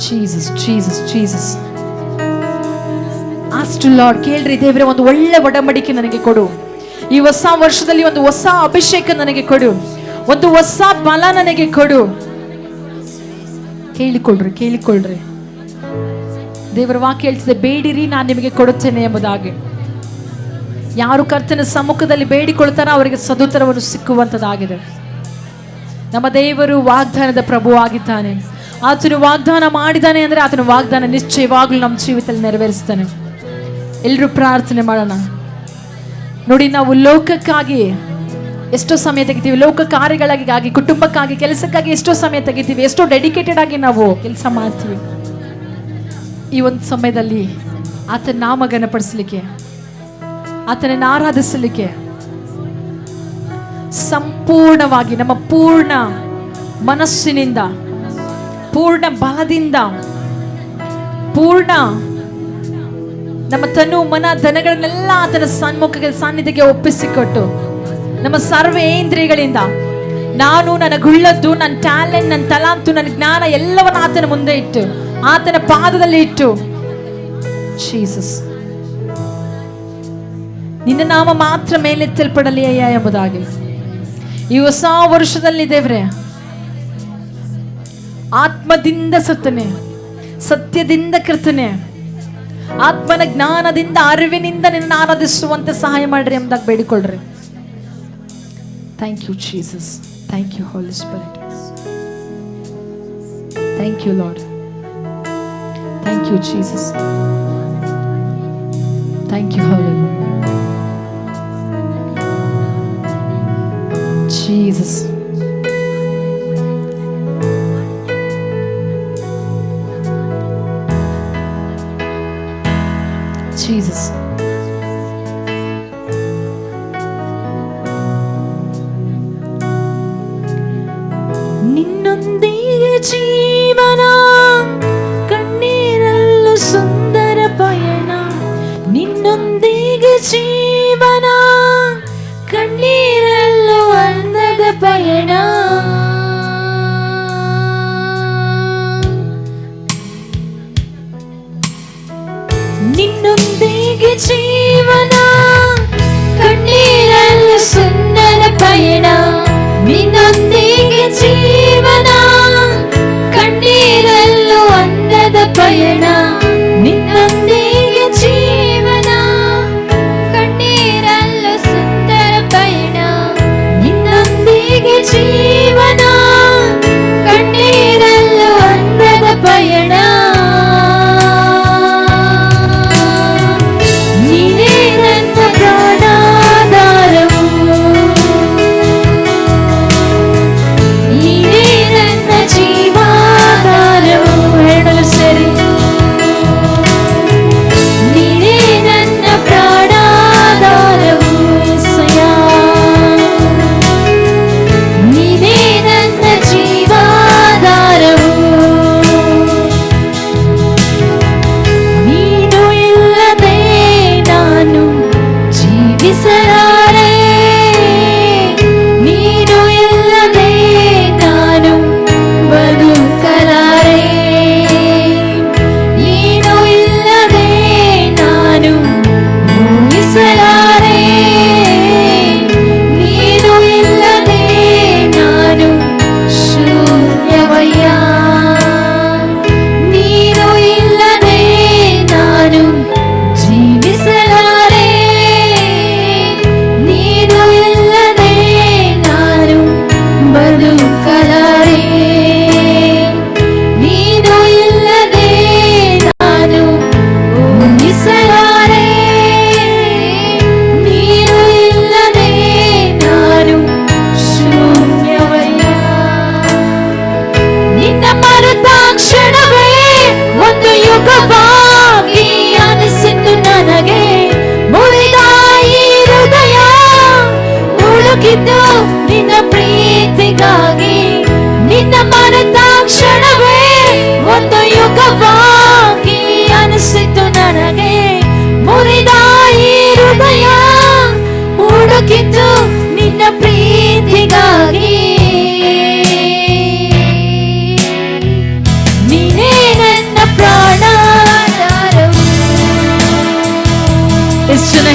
Jesus, Jesus, Jesus. Ask Lord, ಕೇಳ್ರಿ, ದೇವರೇ ಒಂದು ಒಳ್ಳೆ ಒಡಂಬಡಿಕೆ ನನಗೆ ಕೊಡು. ಈ ಹೊಸ ವರ್ಷದಲ್ಲಿ ಒಂದು ಹೊಸ ಅಭಿಷೇಕ ನನಗೆ ಕೊಡು, ಒಂದು ಹೊಸ ಬಲ ನನಗೆ ಕೊಡು. ಕೇಳಿಕೊಳ್ಳ್ರಿ. ದೇವರ ವಾಕ್ಯ ಹೇಳ್ತಿದೆ, ಬೇಡಿರಿ ನಾನು ನಿಮಗೆ ಕೊಡುತ್ತೇನೆ ಎಂಬುದಾಗಿ. ಯಾರು ಕರ್ತನ ಸಮ್ಮುಖದಲ್ಲಿ ಬೇಡಿಕೊಳ್ತಾರೋ ಅವರಿಗೆ ಸದುತ್ತರವನ್ನು ಸಿಕ್ಕುವಂಥದ್ದಾಗಿದೆ. ನಮ್ಮ ದೇವರು ವಾಗ್ದಾನದ ಪ್ರಭು ಆಗಿದ್ದಾನೆ. ಆತನು ವಾಗ್ದಾನ ಮಾಡಿದ್ದಾನೆ ಅಂದರೆ ಆತನ ವಾಗ್ದಾನ ನಿಶ್ಚಯವಾಗ್ಲೂ ನಮ್ಮ ಜೀವಿತದಲ್ಲಿ ನೆರವೇರಿಸ್ತಾನೆ. ಎಲ್ಲರೂ ಪ್ರಾರ್ಥನೆ ಮಾಡೋಣ. ನೋಡಿ, ನಾವು ಲೋಕಕ್ಕಾಗಿ ಎಷ್ಟೋ ಸಮಯ ತೆಗಿತೀವಿ, ಲೋಕ ಕಾರ್ಯಗಳಿಗಾಗಿ, ಕುಟುಂಬಕ್ಕಾಗಿ, ಕೆಲಸಕ್ಕಾಗಿ ಎಷ್ಟೋ ಸಮಯ ತೆಗಿತೀವಿ, ಎಷ್ಟೋ ಡೆಡಿಕೇಟೆಡ್ ಆಗಿ ನಾವು ಕೆಲಸ ಮಾಡ್ತೀವಿ. ಈ ಒಂದು ಸಮಯದಲ್ಲಿ ಆತನ ನಾಮ ಘನಪಡಿಸಲಿಕ್ಕೆ, ಆತನನ್ನು ಆರಾಧಿಸಲಿಕ್ಕೆ ಸಂಪೂರ್ಣವಾಗಿ ನಮ್ಮ ಪೂರ್ಣ ಮನಸ್ಸಿನಿಂದ, ಪೂರ್ಣ ಬಲದಿಂದ, ಪೂರ್ಣ ನಮ್ಮ ತನು ಮನ ಧನಗಳನ್ನೆಲ್ಲ ಆತನ ಸಾನ್ನಿಧ್ಯಕ್ಕೆ ಒಪ್ಪಿಸಿಕೊಟ್ಟು, ನಮ್ಮ ಸರ್ವೇಂದ್ರಿಯಗಳಿಂದ ನಾನು, ನನ್ನ ಗುಳ್ಳದ್ದು, ನನ್ನ ಟ್ಯಾಲೆಂಟ್, ನನ್ನ ತಲಾಂತು, ನನ್ನ ಜ್ಞಾನ ಎಲ್ಲವನ್ನ ಆತನ ಮುಂದೆ ಇಟ್ಟು, ಆತನ ಪಾದದಲ್ಲಿ ಇಟ್ಟು, ಜೀಸಸ್ ನಿನ್ನ ನಾಮ ಮಾತ್ರ ಮೇಲೆತ್ತಲ್ಪಡಲಿ ಅಯ್ಯ ಎಂಬುದಾಗಿ ಈ ಹೊಸ ವರ್ಷದಲ್ಲಿ ದೇವರೇ ಆತ್ಮದಿಂದ ಸತ್ತನೆ, ಸತ್ಯದಿಂದ ಕರ್ತನೆ, ಆತ್ಮನ ಜ್ಞಾನದಿಂದ, ಅರಿವಿನಿಂದ ನಿನ್ನ ಆರಾಧಿಸುವಂತೆ ಸಹಾಯ ಮಾಡ್ರಿ ಎಂಬುದಾಗಿ ಬೇಡಿಕೊಳ್ಳ್ರಿ. Thank you, Jesus. Thank you, Holy Spirit. Thank you, Lord. Thank you, Jesus. Thank you, Hallelujah. Jesus. Jesus. ನಿನ್ನೊಂದಿಗೆ ಜೀವನ, ಕಣ್ಣೀರಲ್ಲೂ ಸುಂದರ ಪಯಣ. ನಿನ್ನೊಂದಿಗೆ ಜೀವನ, ಕಣ್ಣೀರಲ್ಲೂ ಅಂದದ ಪಯಣ. ನಿನ್ನೊಂದಿಗೆ ಜೀವನ, ಕಣ್ಣೀರಲ್ಲೂ ಸುಂದರ ಪಯಣ. ನಿನ್ನೊಂದಿಗೆ ಜೀವನ, ಕಣ್ಣೀರಲ್ಲೂ ಅಂದದ ಪಯಣ. ನಿನ್ನೊಂದಿಗೆ ಜೀವನ, ಕಣ್ಣೀರಲ್ಲೂ ಸುಂದರ ಪಯಣ. ನಿನ್ನೊಂದಿಗೆ ಜೀವನ, ಕಣ್ಣೀರಲ್ಲೂ ಅಂದದ ಪಯಣ. ನೀನೇ ನನ್ನ ಪ್ರಾಣಾಧಾರವು,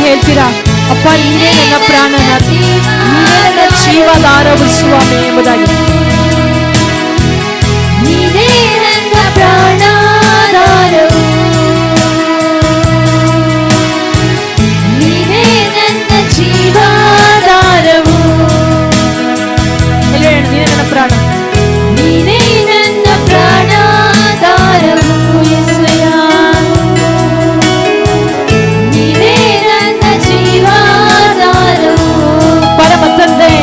ಹೇಳ್ತೀರಾ? ಅಪ್ಪ, ನೀನೇ ನನ್ನ ಪ್ರಾಣನಾಥ, ನೀನೇ ನನ್ನ ಜೀವಾಧಾರವು ಸ್ವಾಮಿ ಎಂಬುದಾಗಿ. ನೀನೇ ನನ್ನ ಪ್ರಾಣಾಧಾರವು, ನೀನೇ ನನ್ನ ಜೀವಾಧಾರವು. ನೀನೇ ನನ್ನ ಪ್ರಾಣ, ನೀನೇ ನನ್ನ ಪ್ರಾಣಾಧಾರವು. ಯೆಸಯ್ಯ, ನೀನೇ ನನ್ನ ಜೀವಾಧಾರವು. ಪರಮ ತಂದೆ,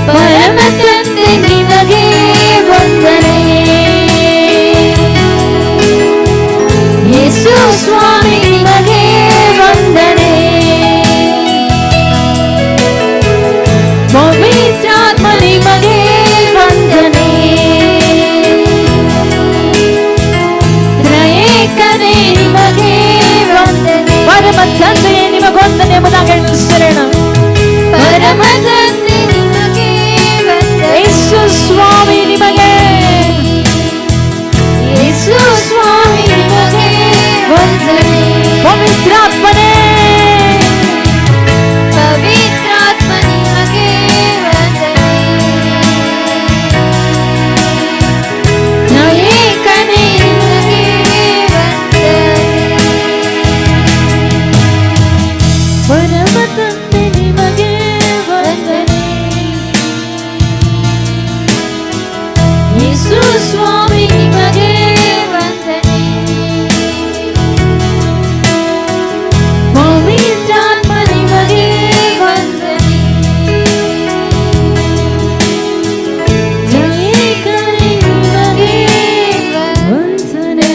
ಪರಮ ತಂದೆ ನಿನಗೆ ವಂದನೆ. ಯೇಸು ಸ್ವಾಮಿ ನಿನಗೆ ವಂದನೆ. ಪವಿತ್ರಾತ್ಮ ನಿಮಗೆ ವಂದನೆ. ತ್ರಯೇಕನೇ ನಿಮಗೆ ವಂದನೆ. ಪರಮ ತಂದೆ ನಿಮಗೊಂದನೆ ಎಂಬುದಾಗಿ ಹೇಳಿಸೋಣ. ಪರಮ ತಂದೆ ನಿಮಗೆ ವಂದನೆ. ಯೇಸು ಸ್ವಾಮಿ ನಿಮಗೆ, ಯೇಸು ಸ್ವಾಮಿ ನಿಮಗೆ ವಂದನೆ. ಪವಿತ್ರಾತ್ಮನೇ, ಪವಿತ್ರಾತ್ಮ ನಿಮಗೆ ವಂದನೆ. ತ್ರಯೇಕನೇ ನಿಮಗೆ ವಂದನೆ. ಪರಮ ತಂದೆ ನಿಮಗೆ ವಂದನೆ. ಯೇಸು ಸ್ವಾಮಿ ನಿಮಗೆ ವಂದನೆ. ಪವಿತ್ರಾತ್ಮ ನಿಮಗೆ ವಂದನೆ. ತ್ರಯೇಕನೇ ನಿಮಗೆ ವಂದನೆ.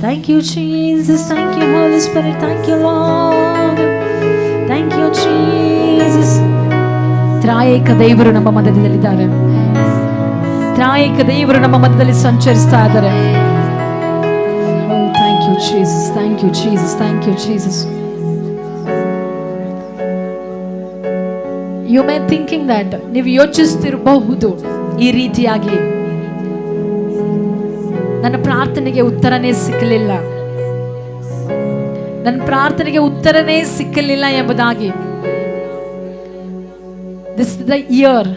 Thank you, Jesus. Thank you, Holy Spirit. Thank you, Lord. Thank you, Jesus. ತ್ರಾಯೇಕ ದೇವರು ನಮ್ಮ ಮಧ್ಯದಲ್ಲಿದ್ದಾರೆ. ತ್ರಾಯೇಕ ದೇವರು ನಮ್ಮ ಮಧ್ಯದಲ್ಲಿ ಸಂಚರಿಸ್ತಾ ಇದ್ದಾರೆ. Oh, thank you, Jesus. Thank you, Jesus. Thank you, Jesus. You may thinking that ನೀವು ಯೋಚಿಸ್ತಿರಬಹುದು ಈ ರೀತಿಯಾಗಿ, ನನ್ನ ಪ್ರಾರ್ಥನೆಗೆ ಉತ್ತರನೇ ಸಿಕ್ಕಲಿಲ್ಲ, ನನ್ನ ಪ್ರಾರ್ಥನೆಗೆ ಉತ್ತರನೇ ಸಿಕ್ಕಲಿಲ್ಲ ಎಂಬುದಾಗಿ. ದಿಸ್ ಇಸ್ ದ ಇಯರ್,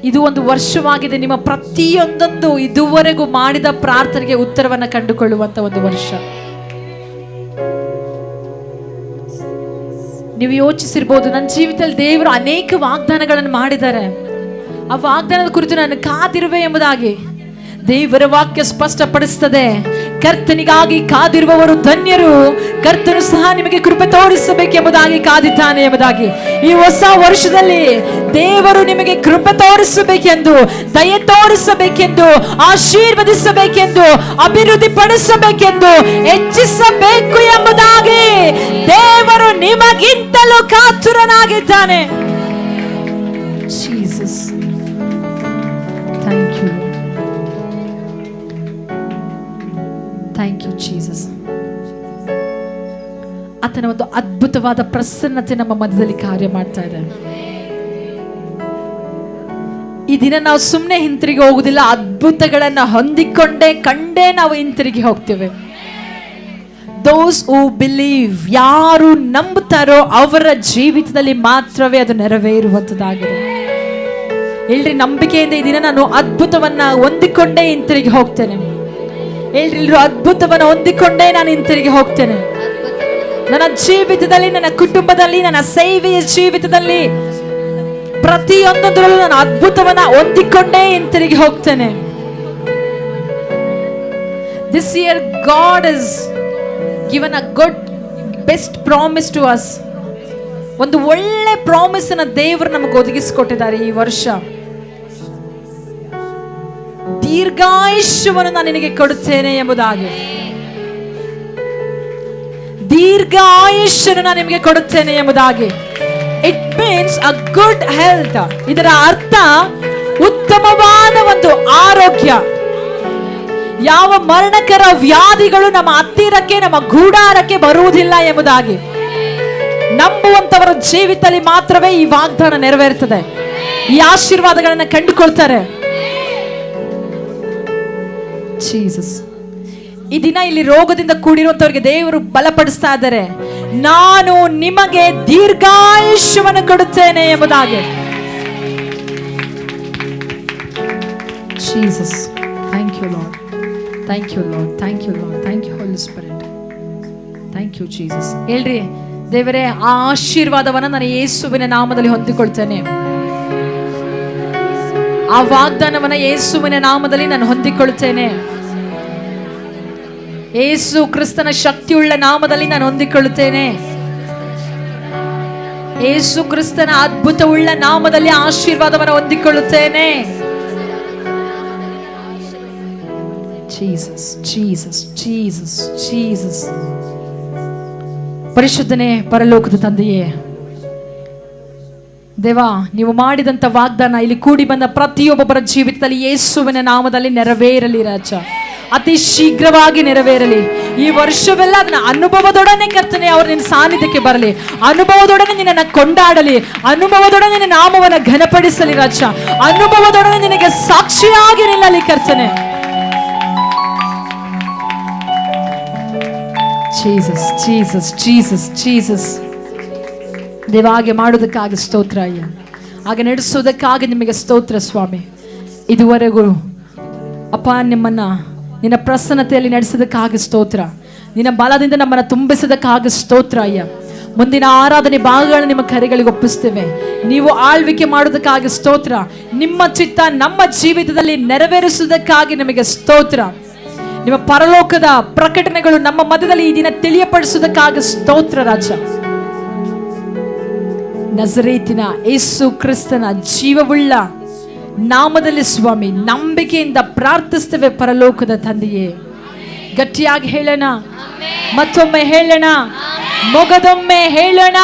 ಇದು ಒಂದು ವರ್ಷವಾಗಿದೆ ನಿಮ್ಮ ಪ್ರತಿಯೊಂದೊಂದು ಇದುವರೆಗೂ ಮಾಡಿದ ಪ್ರಾರ್ಥನೆಗೆ ಉತ್ತರವನ್ನು ಕಂಡುಕೊಳ್ಳುವಂತ ಒಂದು ವರ್ಷ. ನೀವು ಯೋಚಿಸಿರ್ಬೋದು, ನನ್ನ ಜೀವಿತದಲ್ಲಿ ದೇವರು ಅನೇಕ ವಾಗ್ದಾನಗಳನ್ನು ಮಾಡಿದ್ದಾರೆ, ಆ ವಾಗ್ದಾನದ ಕುರಿತು ನಾನು ಕಾದಿರುವೆ ಎಂಬುದಾಗಿ. ದೇವರ ವಾಕ್ಯ ಸ್ಪಷ್ಟಪಡಿಸುತ್ತದೆ, ಕರ್ತನಿಗಾಗಿ ಕಾದಿರುವವರು ಧನ್ಯರು, ಕರ್ತನು ಸಹ ನಿಮಗೆ ಕೃಪೆ ತೋರಿಸಬೇಕೆಂಬುದಾಗಿ ಕಾದಿದ್ದಾನೆ ಎಂಬುದಾಗಿ. ಈ ಹೊಸ ವರ್ಷದಲ್ಲಿ ದೇವರು ನಿಮಗೆ ಕೃಪೆ ತೋರಿಸಬೇಕೆಂದು, ದಯೆ ತೋರಿಸಬೇಕೆಂದು, ಆಶೀರ್ವದಿಸಬೇಕೆಂದು, ಅಭಿವೃದ್ಧಿ ಪಡಿಸಬೇಕೆಂದು, ಹೆಚ್ಚಿಸಬೇಕು ಎಂಬುದಾಗಿ ದೇವರು ನಿಮಗಿಂತಲೂ ಕಾತುರನಾಗಿದ್ದಾನೆ. Jesus, thank you, thank you Jesus. ಆತನ ಒಂದು ಅದ್ಭುತವಾದ ಪ್ರಸನ್ನತೆ ನಮ್ಮ ಮಧ್ಯದಲ್ಲಿ ಕಾರ್ಯ ಮಾಡ್ತಾ ಇದೆ. ಈ ದಿನ ನಾವು ಸುಮ್ಮನೆ ಹಿಂತಿರುಗಿ ಹೋಗುದಿಲ್ಲ, ಅದ್ಭುತಗಳನ್ನ ಹೊಂದಿಕೊಂಡೇ ಕಂಡೇ ನಾವು ಹಿಂತಿರುಗಿ ಹೋಗ್ತೇವೆ. Those who believe, ಯಾರು ನಂಬುತ್ತಾರೋ ಅವರ ಜೀವಿತದಲ್ಲಿ ಮಾತ್ರವೇ ಅದು ನೆರವೇರುವಂತದ್ದಾಗಿದೆ. ಹೇಳ್ರಿ, ನಂಬಿಕೆಯಿಂದ ಈ ದಿನ ನಾನು ಅದ್ಭುತವನ್ನ ಹೊಂದಿಕೊಂಡೇ ಹಿಂತಿರುಗಿ ಹೋಗ್ತೇನೆ. ಹೇಳ್ರಿ, ಅದ್ಭುತವನ್ನ ಹೊಂದಿಕೊಂಡೇ ನಾನು ಹಿಂತಿರುಗಿ ಹೋಗ್ತೇನೆ. ನನ್ನ ಜೀವಿತದಲ್ಲಿ, ನನ್ನ ಕುಟುಂಬದಲ್ಲಿ, ನನ್ನ ಸೇವೆಯ ಜೀವಿತದಲ್ಲಿ ಪ್ರತಿಯೊಂದರಲ್ಲೂ ನಾನು ಅದ್ಭುತವನ್ನ ಹೊಂದಿಕೊಂಡೇ ಹಿಂತಿರುಗಿ ಹೋಗ್ತೇನೆ. This year God has given a good best promise to us. ಒಂದು ಒಳ್ಳೆ ಪ್ರಾಮಿಸ್ ಅನ್ನು ದೇವರು ನಮಗೆ ಒದಗಿಸಿಕೊಟ್ಟಿದ್ದಾರೆ. ಈ ವರ್ಷ ದೀರ್ಘಾಯುಷ್ಯವನ್ನು ನಾನು ನಿನಗೆ ಕೊಡುತ್ತೇನೆ ಎಂಬುದಾಗಿ. ದೀರ್ಘಾಯುಷ್ಯವನ್ನು ನಾನು ನಿಮಗೆ ಕೊಡುತ್ತೇನೆ ಎಂಬುದಾಗಿ. It means a good health. ಇದರ ಅರ್ಥ ಉತ್ತಮವಾದ ಒಂದು ಆರೋಗ್ಯ. ಯಾವ ಮರಣಕರ ವ್ಯಾಧಿಗಳು ನಮ್ಮ ಹತ್ತಿರಕ್ಕೆ, ನಮ್ಮ ಗೂಡಾರಕ್ಕೆ ಬರುವುದಿಲ್ಲ ಎಂಬುದಾಗಿ. ನಂಬುವಂತವರ ಜೀವಿತದಲ್ಲಿ ಮಾತ್ರವೇ ಈ ವಾಗ್ದಾನ ನೆರವೇರುತ್ತದೆ, ಈ ಆಶೀರ್ವಾದಗಳನ್ನು ಕಂಡುಕೊಳ್ತಾರೆ. ಜೀಸಸ್, ಈ ದಿನ ಇಲ್ಲಿ ರೋಗದಿಂದ ಕೂಡಿರುವಂತವ್ರಿಗೆ ದೇವರು ಬಲಪಡಿಸ್ತಾ ಇದ್ದಾರೆ. ನಾನು ನಿಮಗೆ ದೀರ್ಘಾಯುಷ್ಯವನ್ನು ಕೊಡುತ್ತೇನೆ ಎಂಬುದಾಗಿ. Jesus, thank you Lord, thank you Lord, thank you Lord, thank you Holy Spirit, thank you Jesus. ಹೇಳ್ರಿ, ದೇವರೇ ಆ ಆಶೀರ್ವಾದವನ್ನ ನಾನು ಯೇಸುವಿನ ನಾಮದಲ್ಲಿ ಹೊಂದಿಕೊಳ್ತೇನೆ. ಆ ವಾಗ್ದಾನವನ್ನ ಯೇಸುವಿನ ನಾಮದಲ್ಲಿ ನಾನು ಹೊಂದಿಕೊಳ್ಳುತ್ತೇನೆ. ಯೇಸು ಕ್ರಿಸ್ತನ ಶಕ್ತಿಯುಳ್ಳ ನಾಮದಲ್ಲಿ ನಾನು ಹೊಂದಿಕೊಳ್ಳುತ್ತೇನೆ. ಯೇಸು ಕ್ರಿಸ್ತನ ಅದ್ಭುತವುಳ್ಳ ನಾಮದಲ್ಲಿ ಆಶೀರ್ವಾದವನ್ನು ಹೊಂದಿಕೊಳ್ಳುತ್ತೇನೆ. Jesus, Jesus, Jesus, Jesus. ಪರಿಶುದ್ಧನೇ, ಪರಲೋಕದ ತಂದೆಯೇ, ದೇವಾ, ನೀವು ಮಾಡಿದಂತ ವಾಗ್ದಾನ ಇಲ್ಲಿ ಕೂಡಿ ಬಂದ ಪ್ರತಿಯೊಬ್ಬೊಬ್ಬರ ಜೀವಿತದಲ್ಲಿ ಯೇಸುವಿನ ನಾಮದಲ್ಲಿ ನೆರವೇರಲಿ ರಾಜ, ಅತಿ ಶೀಘ್ರವಾಗಿ ನೆರವೇರಲಿ. ಈ ವರ್ಷವೆಲ್ಲ ಅದನ್ನ ಅನುಭವದೊಡನೆ ಕರ್ತನೆ ಅವರು ನಿನ್ನ ಸಾನ್ನಿಧ್ಯಕ್ಕೆ ಬರಲಿ, ಅನುಭವದೊಡನೆ ನಿನ್ನನ್ನು ಕೊಂಡಾಡಲಿ, ಅನುಭವದೊಡನೆ ನಿನ್ನ ನಾಮವನ್ನು ಘನಪಡಿಸಲಿ ರಾಜ, ಅನುಭವದೊಡನೆ ನಿನಗೆ ಸಾಕ್ಷಿಯಾಗಿ ನಿಲ್ಲಲಿ ಕರ್ತನೆ. Jesus, Jesus, Jesus, Jesus. ದೇವ, ಹಾಗೆ ಮಾಡೋದಕ್ಕಾಗಿ ಸ್ತೋತ್ರ ಅಯ್ಯ, ಹಾಗೆ ನಡೆಸೋದಕ್ಕಾಗಿ ನಿಮಗೆ ಸ್ತೋತ್ರ ಸ್ವಾಮಿ. ಇದುವರೆಗೂ ಅಪ್ಪ ನಿಮ್ಮನ್ನ ನಿನ್ನ ಪ್ರಸನ್ನತೆಯಲ್ಲಿ ನಡೆಸೋದಕ್ಕಾಗಿ ಸ್ತೋತ್ರ, ನಿನ್ನ ಬಲದಿಂದ ನಮ್ಮನ್ನು ತುಂಬಿಸೋದಕ್ಕಾಗಿ ಸ್ತೋತ್ರ ಅಯ್ಯ. ಮುಂದಿನ ಆರಾಧನೆ ಭಾಗಗಳನ್ನು ನಿಮ್ಮ ಕರೆಗಳಿಗೆ ಒಪ್ಪಿಸ್ತೇವೆ. ನೀವು ಆಳ್ವಿಕೆ ಮಾಡೋದಕ್ಕಾಗಿ ಸ್ತೋತ್ರ, ನಿಮ್ಮ ಚಿತ್ತ ನಮ್ಮ ಜೀವಿತದಲ್ಲಿ ನೆರವೇರಿಸುವುದಕ್ಕಾಗಿ ನಿಮಗೆ ಸ್ತೋತ್ರ. ನಿಮ್ಮ ಪರಲೋಕದ ಪ್ರಕಟಣೆಗಳು ನಮ್ಮ ಮಧ್ಯದಲ್ಲಿ ಈ ದಿನ ತಿಳಿಯಪಡಿಸುವುದಕ್ಕಾಗಿ ಸ್ತೋತ್ರ ರಾಜ. ನಜರೇತಿನ ಯೇಸು ಕ್ರಿಸ್ತನ ಜೀವವುಳ್ಳ ನಾಮದಲ್ಲಿ ಸ್ವಾಮಿ ನಂಬಿಕೆಯಿಂದ ಪ್ರಾರ್ಥಿಸ್ತೇವೆ ಪರಲೋಕದ ತಂದೆಯೇ. ಗಟ್ಟಿಯಾಗಿ ಹೇಳೋಣ, ಮತ್ತೊಮ್ಮೆ ಹೇಳೋಣ, ಮೊಗದೊಮ್ಮೆ ಹೇಳೋಣ.